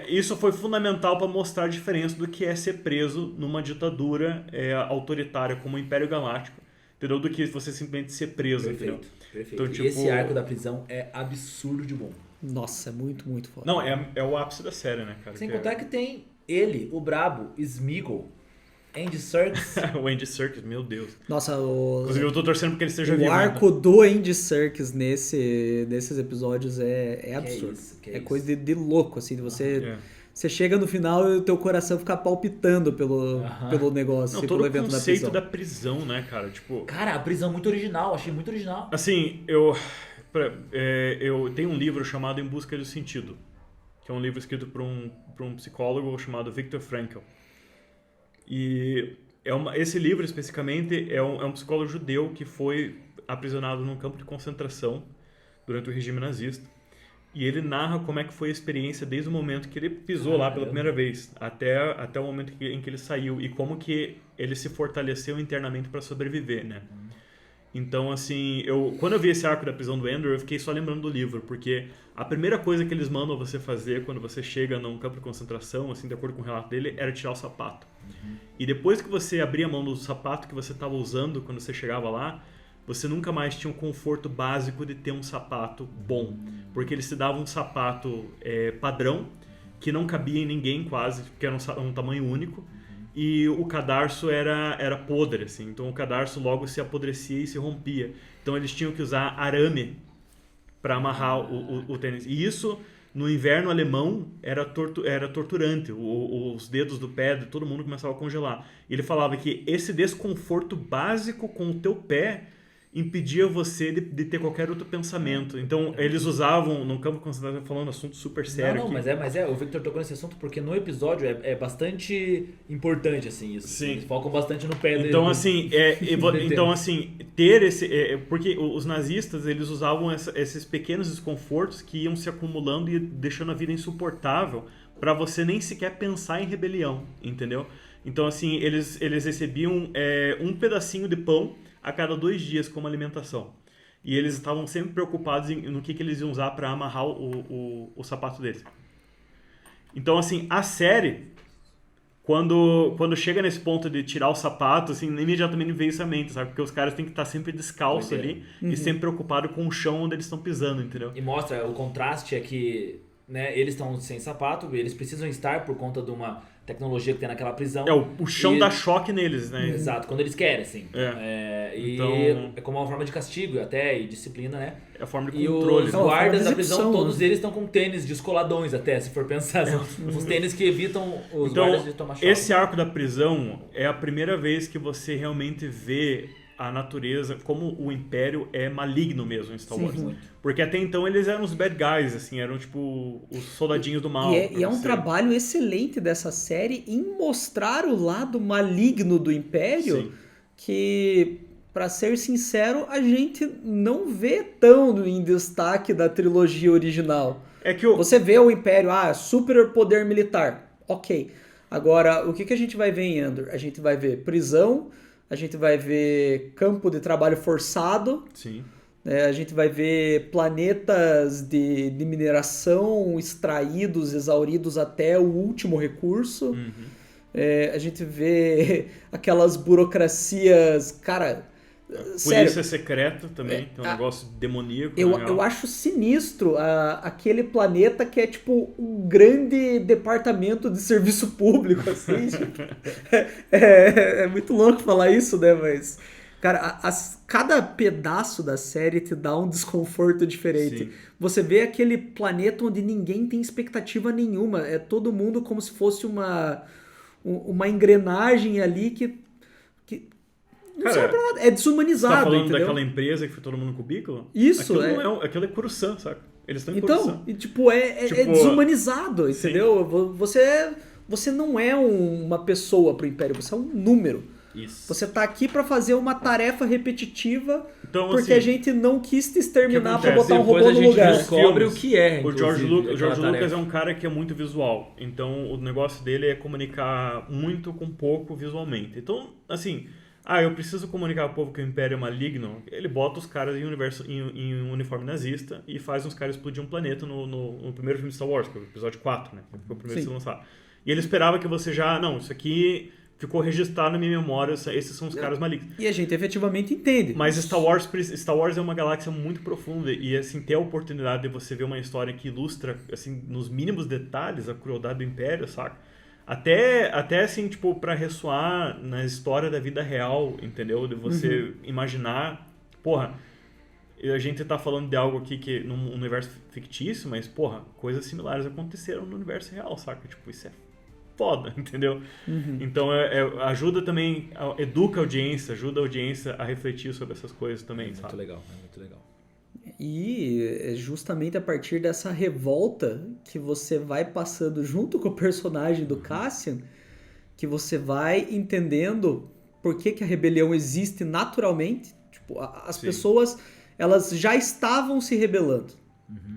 isso foi fundamental para mostrar a diferença do que é ser preso numa ditadura autoritária como o Império Galáctico, entendeu? Do que você simplesmente ser preso, entendeu? Perfeito. Então, E esse arco da prisão é absurdo de bom. Nossa, é muito, muito foda. Não, é o ápice da série, né, cara? Sem contar que tem ele, o brabo, Smeagol, Andy Serkis. O Andy Serkis, meu Deus. Nossa, Inclusive eu tô torcendo porque ele esteja o vivo. arco do Andy Serkis nesses episódios é absurdo. Que coisa de louco, assim, de você... Você chega no final e o teu coração fica palpitando pelo negócio, pelo evento da prisão. Todo o conceito da prisão, né, cara? Tipo... Cara, a prisão é muito original, achei muito original. Assim, eu tenho um livro chamado Em Busca do Sentido, que é um livro escrito por um psicólogo chamado Viktor Frankl. E esse livro, especificamente, é um psicólogo judeu que foi aprisionado num campo de concentração durante o regime nazista. E ele narra como é que foi a experiência desde o momento que ele pisou lá pela primeira vez até o momento em que ele saiu e como que ele se fortaleceu internamente para sobreviver, né? Então, assim, quando eu vi esse arco da prisão do Endor, eu fiquei só lembrando do livro, porque a primeira coisa que eles mandam você fazer quando você chega num campo de concentração, assim, de acordo com o relato dele, era tirar o sapato. E depois que você abria a mão do sapato que você estava usando quando você chegava lá, você nunca mais tinha um conforto básico de ter um sapato bom. Porque eles te davam um sapato padrão, que não cabia em ninguém quase, porque era um tamanho único. E o cadarço era podre, assim. Então o cadarço logo se apodrecia e se rompia. Então eles tinham que usar arame para amarrar o tênis. E isso, no inverno alemão, era torturante. Os dedos do pé de todo mundo começavam a congelar. E ele falava que esse desconforto básico com o teu pé impedia você de ter qualquer outro pensamento. Então, eles usavam, no campo de concentração, falando assunto super sério. Não, mas o Victor tocou nesse assunto porque no episódio é bastante importante, assim, isso. Sim. Eles focam bastante no pé dele. Então, assim, ter esse... porque os nazistas, eles usavam esses pequenos desconfortos que iam se acumulando e deixando a vida insuportável para você nem sequer pensar em rebelião, entendeu? Então, assim, eles recebiam um pedacinho de pão a cada 2 dias como alimentação. E eles estavam sempre preocupados no que eles iam usar para amarrar o sapato deles. Então, assim, a série, quando chega nesse ponto de tirar o sapato, assim, imediatamente veio isso à mente, sabe? Porque os caras têm que estar sempre descalços ali e sempre preocupados com o chão onde eles estão pisando, entendeu? E mostra, o contraste é que, né, eles estão sem sapato, eles precisam estar por conta de uma tecnologia que tem naquela prisão. O chão dá choque neles, né? Exato, quando eles querem, assim. Então... é como uma forma de castigo até, e disciplina, né? É a forma de E controle. os É uma guardas forma da de prisão, execução, todos né? eles estão com tênis descoladões até, se for pensar. São os tênis que evitam os Então, guardas de tomar choque. esse arco da prisão é a primeira vez que você realmente vê a natureza, como o Império é maligno mesmo em Star Wars. Porque até então eles eram os bad guys, assim, eram tipo os soldadinhos do mal. E é um trabalho excelente dessa série em mostrar o lado maligno do Império, Sim. que, pra ser sincero, a gente não vê tão em destaque da trilogia original. É que Você vê o Império, super poder militar, ok. Agora, o que a gente vai ver em Andor? A gente vai ver prisão, a gente vai ver campo de trabalho forçado, Sim. a gente vai ver planetas de mineração extraídos, exauridos até o último recurso. A gente vê aquelas burocracias, cara... Polícia secreta também, que é um negócio demoníaco. Eu acho sinistro aquele planeta que é tipo um grande departamento de serviço público, assim. Tipo, é muito louco falar isso, né? Mas, cara, cada pedaço da série te dá um desconforto diferente. Sim. Você vê aquele planeta onde ninguém tem expectativa nenhuma. É todo mundo como se fosse uma engrenagem ali que não serve pra nada. É desumanizado, Você tá falando entendeu? daquela empresa que foi todo mundo no cubículo? Isso, Aquilo é Coruscant, saca? Eles estão em Então, Coruscant. e, tipo, é desumanizado, sim. entendeu? Você não é uma pessoa pro Império, você é um número. Isso. Você tá aqui pra fazer uma tarefa repetitiva Então, porque assim, a gente não quis te exterminar o que pra botar um Depois robô a no gente lugar. descobre Filmes, o que é, O George inclusive, aquela Lucas tarefa. é um cara que é muito visual. Então, o negócio dele é comunicar muito com pouco visualmente. Então, assim... eu preciso comunicar ao povo que o Império é maligno. Ele bota os caras em um uniforme nazista e faz uns caras explodir um planeta no primeiro filme de Star Wars, que é o episódio 4, né? Que foi o primeiro a ser lançado. E ele esperava que você isso aqui ficou registrado na minha memória, esses são os caras malignos. E a gente efetivamente entende. Mas Star Wars é uma galáxia muito profunda e, assim, ter a oportunidade de você ver uma história que ilustra, assim, nos mínimos detalhes a crueldade do Império, saca? Até assim, tipo, pra ressoar na história da vida real, entendeu? De você imaginar... Porra, a gente tá falando de algo aqui que num universo fictício, mas, porra, coisas similares aconteceram no universo real, saca? Tipo, isso é foda, entendeu? Então, ajuda também, educa a audiência, ajuda a audiência a refletir sobre essas coisas também, Muito sabe? legal, muito legal. E é justamente a partir dessa revolta que você vai passando junto com o personagem do Cassian, que você vai entendendo por que a rebelião existe naturalmente. Tipo, as pessoas, elas já estavam se rebelando.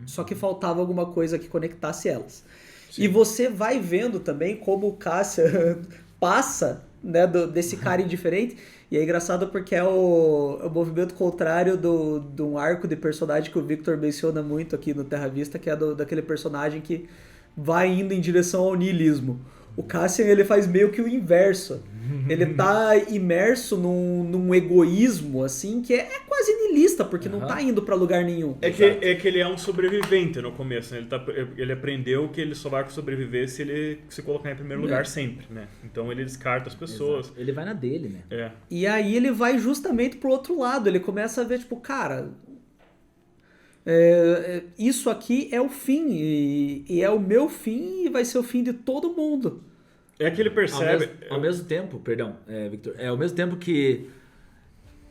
Só que faltava alguma coisa que conectasse elas. E você vai vendo também como o Cassian passa, né, desse cara indiferente. E é engraçado porque é o movimento contrário de um arco de personagem que o Victor menciona muito aqui no Terra Vista, que é daquele personagem que vai indo em direção ao niilismo. O Cassian, ele faz meio que o inverso. Ele tá imerso num egoísmo, assim, que é quase niilista, porque não tá indo pra lugar nenhum. É que ele é um sobrevivente no começo, né? Ele aprendeu que ele só vai sobreviver se ele se colocar em primeiro lugar sempre, né? Então ele descarta as pessoas. Exato. Ele vai na dele, né? E aí ele vai justamente pro outro lado, ele começa a ver, tipo, cara... isso aqui é o fim, e é o meu fim e vai ser o fim de todo mundo. É que ele percebe... Ao mesmo tempo, perdão, Victor, ao mesmo tempo que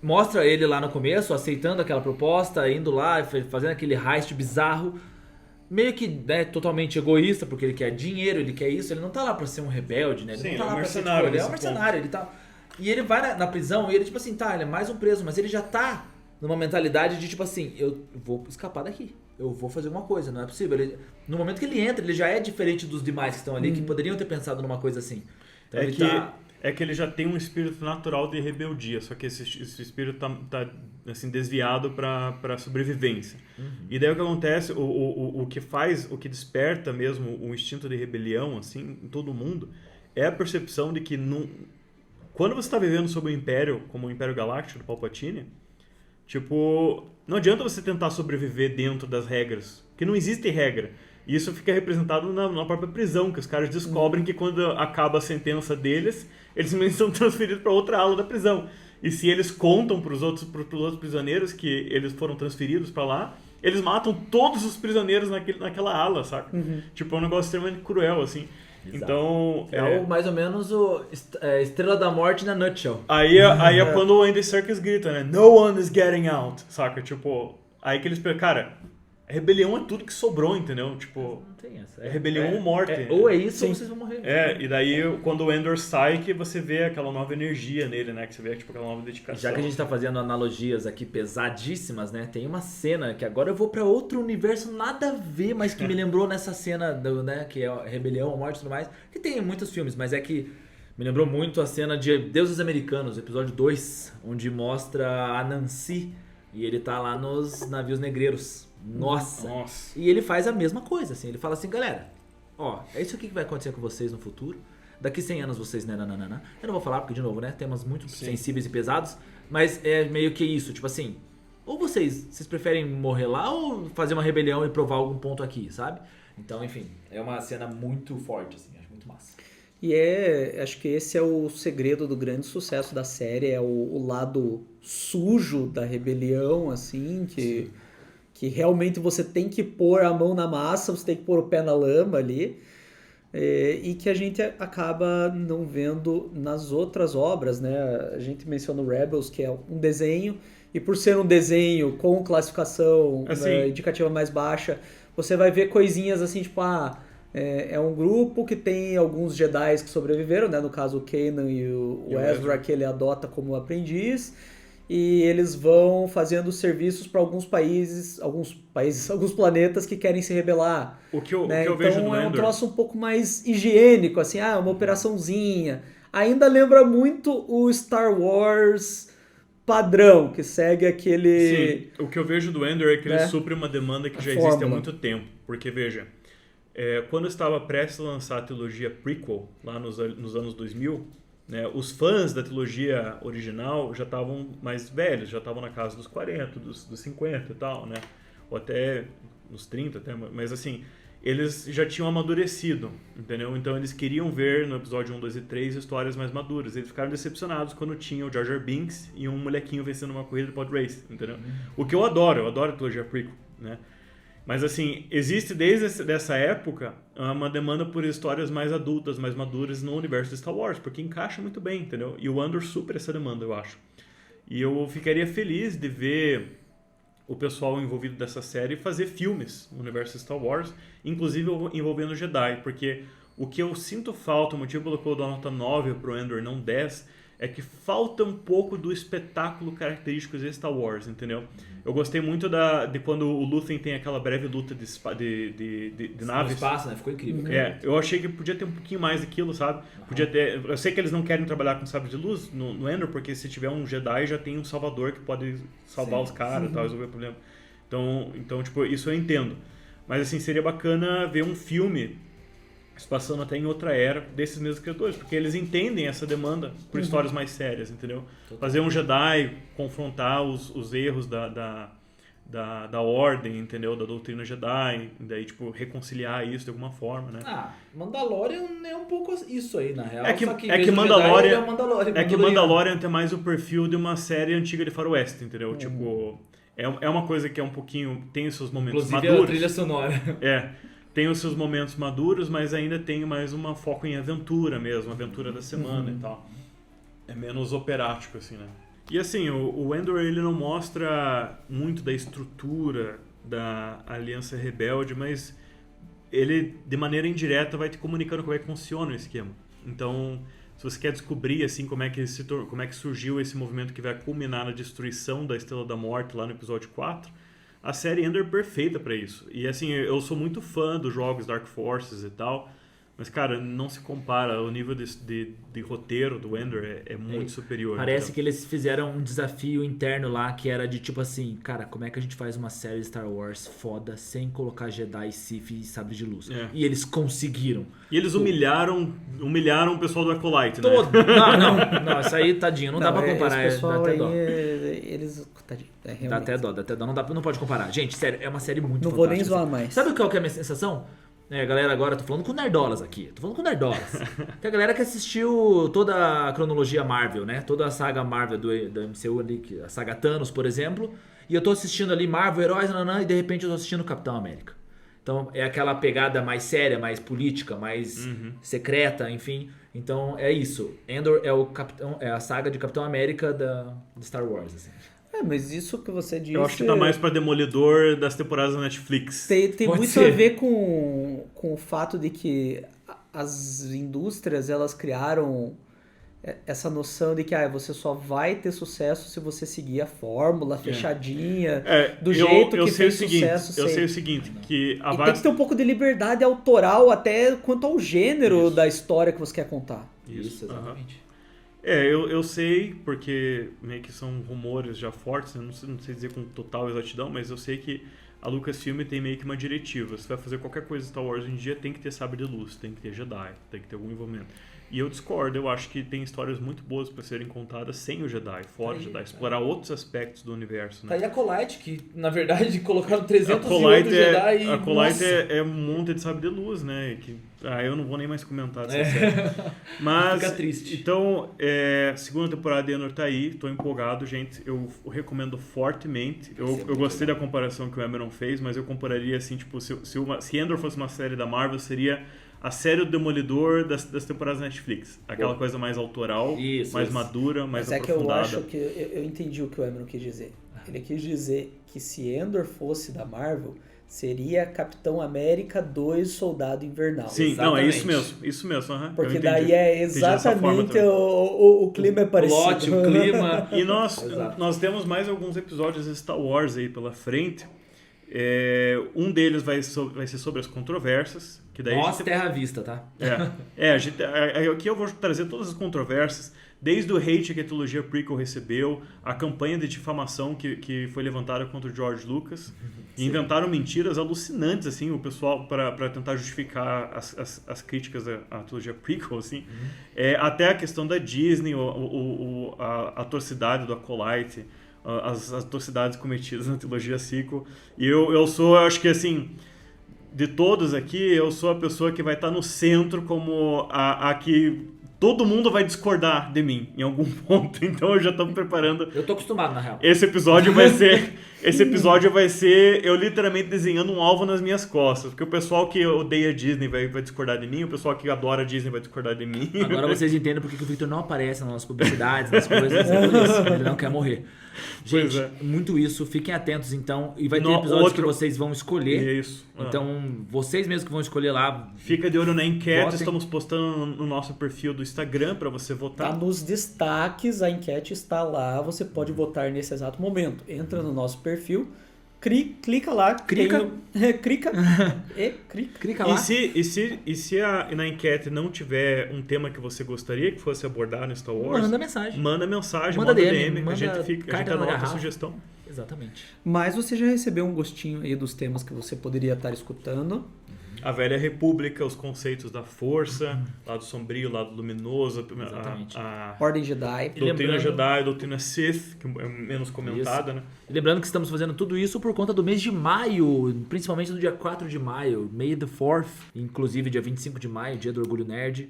mostra ele lá no começo, aceitando aquela proposta, indo lá, fazendo aquele heist bizarro, meio que, né, totalmente egoísta, porque ele quer dinheiro, ele quer isso, ele não tá lá pra ser um rebelde, né? Ele Sim, não tá lá ele é um pra ser, mercenário ele é um nesse mercenário, ele tá... E ele vai na prisão e ele, tipo assim, tá, ele é mais um preso, mas ele já tá numa mentalidade de, tipo assim, eu vou escapar daqui. Eu vou fazer uma coisa, não é possível. No momento que ele entra, ele já é diferente dos demais que estão ali, que poderiam ter pensado numa coisa assim. Então é que ele já tem um espírito natural de rebeldia, só que esse espírito tá assim, desviado para sobrevivência. E daí o que acontece, o que desperta mesmo o instinto de rebelião assim, em todo mundo, é a percepção de que quando você está vivendo sob o Império, como o Império Galáctico do Palpatine, tipo, não adianta você tentar sobreviver dentro das regras, porque não existe regra. E isso fica representado na própria prisão, que os caras descobrem que quando acaba a sentença deles, eles simplesmente são transferidos para outra ala da prisão. E se eles contam para os outros prisioneiros que eles foram transferidos para lá, eles matam todos os prisioneiros naquela ala, saca? Tipo, é um negócio extremamente cruel, assim. Exato. Então... o mais ou menos o Estrela da Morte na nutshell. Aí é quando o Andy Serkis grita, né? No one is getting out, saca? Tipo, aí que eles... Cara, a rebelião é tudo que sobrou, entendeu? Tipo, Não tem essa. é rebelião ou morte. Ou é isso ou vocês vão morrer. E daí quando o Endor sai, que você vê aquela nova energia nele, né? Que você vê tipo, aquela nova dedicação. Já que a gente tá fazendo analogias aqui pesadíssimas, né? Tem uma cena que agora eu vou pra outro universo nada a ver, mas que me lembrou nessa cena, né? Que é a rebelião, a morte e tudo mais. Que tem em muitos filmes, mas é que me lembrou muito a cena de Deuses Americanos, episódio 2, onde mostra a Nancy e ele tá lá nos navios negreiros. Nossa. E ele faz a mesma coisa, assim. Ele fala assim, galera, ó, é isso aqui que vai acontecer com vocês no futuro. Daqui 100 anos vocês... Eu não vou falar porque, de novo, né? Temas muito sensíveis e pesados. Mas é meio que isso, tipo assim... Ou vocês preferem morrer lá ou fazer uma rebelião e provar algum ponto aqui, sabe? Então, enfim, é uma cena muito forte, assim. Acho muito massa. E acho que esse é o segredo do grande sucesso da série, é o lado sujo da rebelião, assim, que realmente você tem que pôr a mão na massa, você tem que pôr o pé na lama ali, e que a gente acaba não vendo nas outras obras, né? A gente menciona o Rebels, que é um desenho, e por ser um desenho com classificação indicativa mais baixa, você vai ver coisinhas assim, tipo, é um grupo que tem alguns Jedi que sobreviveram, né? No caso o Kanan e o Ezra, que ele adota como aprendiz, e eles vão fazendo serviços para alguns planetas que querem se rebelar. O que eu então vejo no é um Endor... troço um pouco mais higiênico, assim, uma operaçãozinha. Ainda lembra muito o Star Wars padrão, que segue aquele... Sim, o que eu vejo do Endor é que ele supre uma demanda que já existe há muito tempo. Porque, veja, quando estava prestes a lançar a trilogia prequel, lá nos anos 2000... né, os fãs da trilogia original já estavam mais velhos, já estavam na casa dos 40, dos 50 e tal, né? Ou até nos 30, até, mas assim, eles já tinham amadurecido, entendeu? Então eles queriam ver no episódio 1, 2 e 3 histórias mais maduras. Eles ficaram decepcionados quando tinha o Jar Jar Binks e um molequinho vencendo uma corrida de pod race, entendeu? O que eu adoro a trilogia prequel, né? Mas assim, existe desde essa época uma demanda por histórias mais adultas, mais maduras no universo de Star Wars, porque encaixa muito bem, entendeu? E o Andor supera essa demanda, eu acho. E eu ficaria feliz de ver o pessoal envolvido dessa série fazer filmes no universo de Star Wars, inclusive envolvendo Jedi, porque o que eu sinto falta, o motivo pelo qual eu dou a nota 9 pro Andor, não 10, é que falta um pouco do espetáculo característico de Star Wars, entendeu? Eu gostei muito de quando o Luthen tem aquela breve luta de naves. No espaço, né? Ficou incrível. Eu achei que podia ter um pouquinho mais daquilo, sabe? Podia ter... Eu sei que eles não querem trabalhar com sabre de luz no Endor, porque se tiver um Jedi, já tem um salvador que pode salvar os caras e tal, resolver o problema. Então, tipo, isso eu entendo. Mas, assim, seria bacana ver um filme se passando até em outra era desses mesmos criadores, porque eles entendem essa demanda por histórias mais sérias, entendeu? Fazer um Jedi confrontar os erros da ordem, entendeu? Da doutrina Jedi, e daí, tipo, reconciliar isso de alguma forma, né? Mandalorian é um pouco isso aí, na real. Mandalorian tem mais o perfil de uma série antiga de faroeste, entendeu? Tipo, é uma coisa que é um pouquinho... Tem os seus momentos maduros. A trilha sonora. Tem os seus momentos maduros, mas ainda tem mais um foco em aventura mesmo, aventura da semana e tal. É menos operático, assim, né? E assim, o Endor, ele não mostra muito da estrutura da Aliança Rebelde, mas ele, de maneira indireta, vai te comunicando como é que funciona o esquema. Então, se você quer descobrir, assim, como é que surgiu esse movimento que vai culminar na destruição da Estrela da Morte lá no episódio 4, a série Endor é perfeita pra isso. E assim, eu sou muito fã dos jogos Dark Forces e tal, Mas, cara, não se compara. O nível de roteiro do Endor é muito superior. Parece que eles fizeram um desafio interno lá que era de tipo assim, cara, como é que a gente faz uma série Star Wars foda sem colocar Jedi, Sith e sabre de luz? E eles conseguiram. E eles humilharam o pessoal do Acolyte, né? Não, isso aí, tadinho, não dá pra comparar. Esse pessoal dá até aí, dó. eles... Tadinho, Dá até dó, não pode comparar. Gente, sério, é uma série muito Não fantástica. vou nem zoar mais. Sabe qual que é a minha sensação? Galera, agora eu tô falando com nerdolas aqui. Que a galera que assistiu toda a cronologia Marvel, né? Toda a saga Marvel da MCU ali, a saga Thanos, por exemplo. E eu tô assistindo ali Marvel, Heróis, e de repente eu tô assistindo Capitão América. Então é aquela pegada mais séria, mais política, mais secreta, enfim. Então é isso. Endor é a saga de Capitão América de Star Wars, assim. Mas isso que você disse... Eu acho que tá mais pra Demolidor das temporadas da Netflix. Tem muito a ver com o fato de que as indústrias, elas criaram essa noção de que você só vai ter sucesso se você seguir a fórmula fechadinha, do jeito que fez sucesso. Eu sei o seguinte, que tem que ter um pouco de liberdade autoral até quanto ao gênero da história que você quer contar. Isso, exatamente. Eu sei, porque meio que são rumores já fortes, né? Não sei dizer com total exatidão, mas eu sei que a Lucasfilm tem meio que uma diretiva. Se vai fazer qualquer coisa Star Wars hoje em dia, tem que ter sabre de luz, tem que ter Jedi, tem que ter algum envolvimento. E eu discordo, eu acho que tem histórias muito boas para serem contadas sem o Jedi, fora o Jedi, explorar outros aspectos do universo. Né? Tá aí a Acolyte, que na verdade colocaram 308 Jedi e... A Acolyte é um monte de sabre de luz, né? Eu não vou nem mais comentar dessa série. Mas, fica triste. Então, segunda temporada de Endor tá aí, tô empolgado, gente. Eu recomendo fortemente. Eu gostei da comparação que o Emeron fez, mas eu compararia assim, tipo, se Endor fosse uma série da Marvel, seria a série do Demolidor das temporadas da Netflix. Aquela coisa mais autoral, mais madura, mais aprofundada. Mas é que eu acho que eu entendi o que o Emeron quis dizer. Ele quis dizer que se Endor fosse da Marvel, seria Capitão América 2 Soldado Invernal. Sim, exatamente. Não, é isso mesmo. Porque daí é exatamente o clima é parecido. O plot, o clima. E nós temos mais alguns episódios de Star Wars aí pela frente. Um deles vai ser sobre as controvérsias. Que daí Terra à vista, tá? Aqui eu vou trazer todas as controvérsias, desde o hate que a trilogia prequel recebeu, a campanha de difamação que foi levantada contra o George Lucas, e inventaram mentiras alucinantes, assim, o pessoal, para tentar justificar as críticas à trilogia prequel, assim. Até a questão da Disney, a atrocidade do Acolyte, as atrocidades cometidas na trilogia sequel. E eu acho que, assim, de todos aqui, eu sou a pessoa que vai estar no centro como a que todo mundo vai discordar de mim em algum ponto. Então eu já estou me preparando. Eu tô acostumado, na real. Esse episódio vai ser eu literalmente desenhando um alvo nas minhas costas. Porque o pessoal que odeia Disney vai discordar de mim, o pessoal que adora Disney vai discordar de mim. Agora vocês entendem porque que o Victor não aparece nas nossas publicidades, nas coisas. É por isso. Ele não quer morrer. Gente, muito isso. Fiquem atentos, então. E vai ter episódios que vocês vão escolher. Isso. Então, vocês mesmos que vão escolher lá. Fica de olho na enquete. Votem. Estamos postando no nosso perfil do Instagram para você votar. Tá nos destaques, a enquete está lá. Você pode votar nesse exato momento. Entra no nosso perfil, clica lá. Clica lá. E se na enquete não tiver um tema que você gostaria que fosse abordado no Star Wars, manda mensagem. Manda DM, a gente anota a sugestão. Exatamente. Mas você já recebeu um gostinho aí dos temas que você poderia estar escutando. A Velha República, os conceitos da força, lado sombrio, lado luminoso, a Ordem Jedi. Doutrina Jedi, doutrina Sith, que é menos comentada, né? E lembrando que estamos fazendo tudo isso por conta do mês de maio, principalmente no dia 4 de maio, May the 4th, inclusive dia 25 de maio, dia do Orgulho Nerd.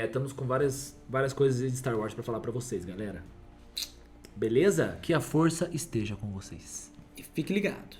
Estamos com várias coisas de Star Wars para falar para vocês, galera. Beleza? Que a força esteja com vocês. E fique ligado.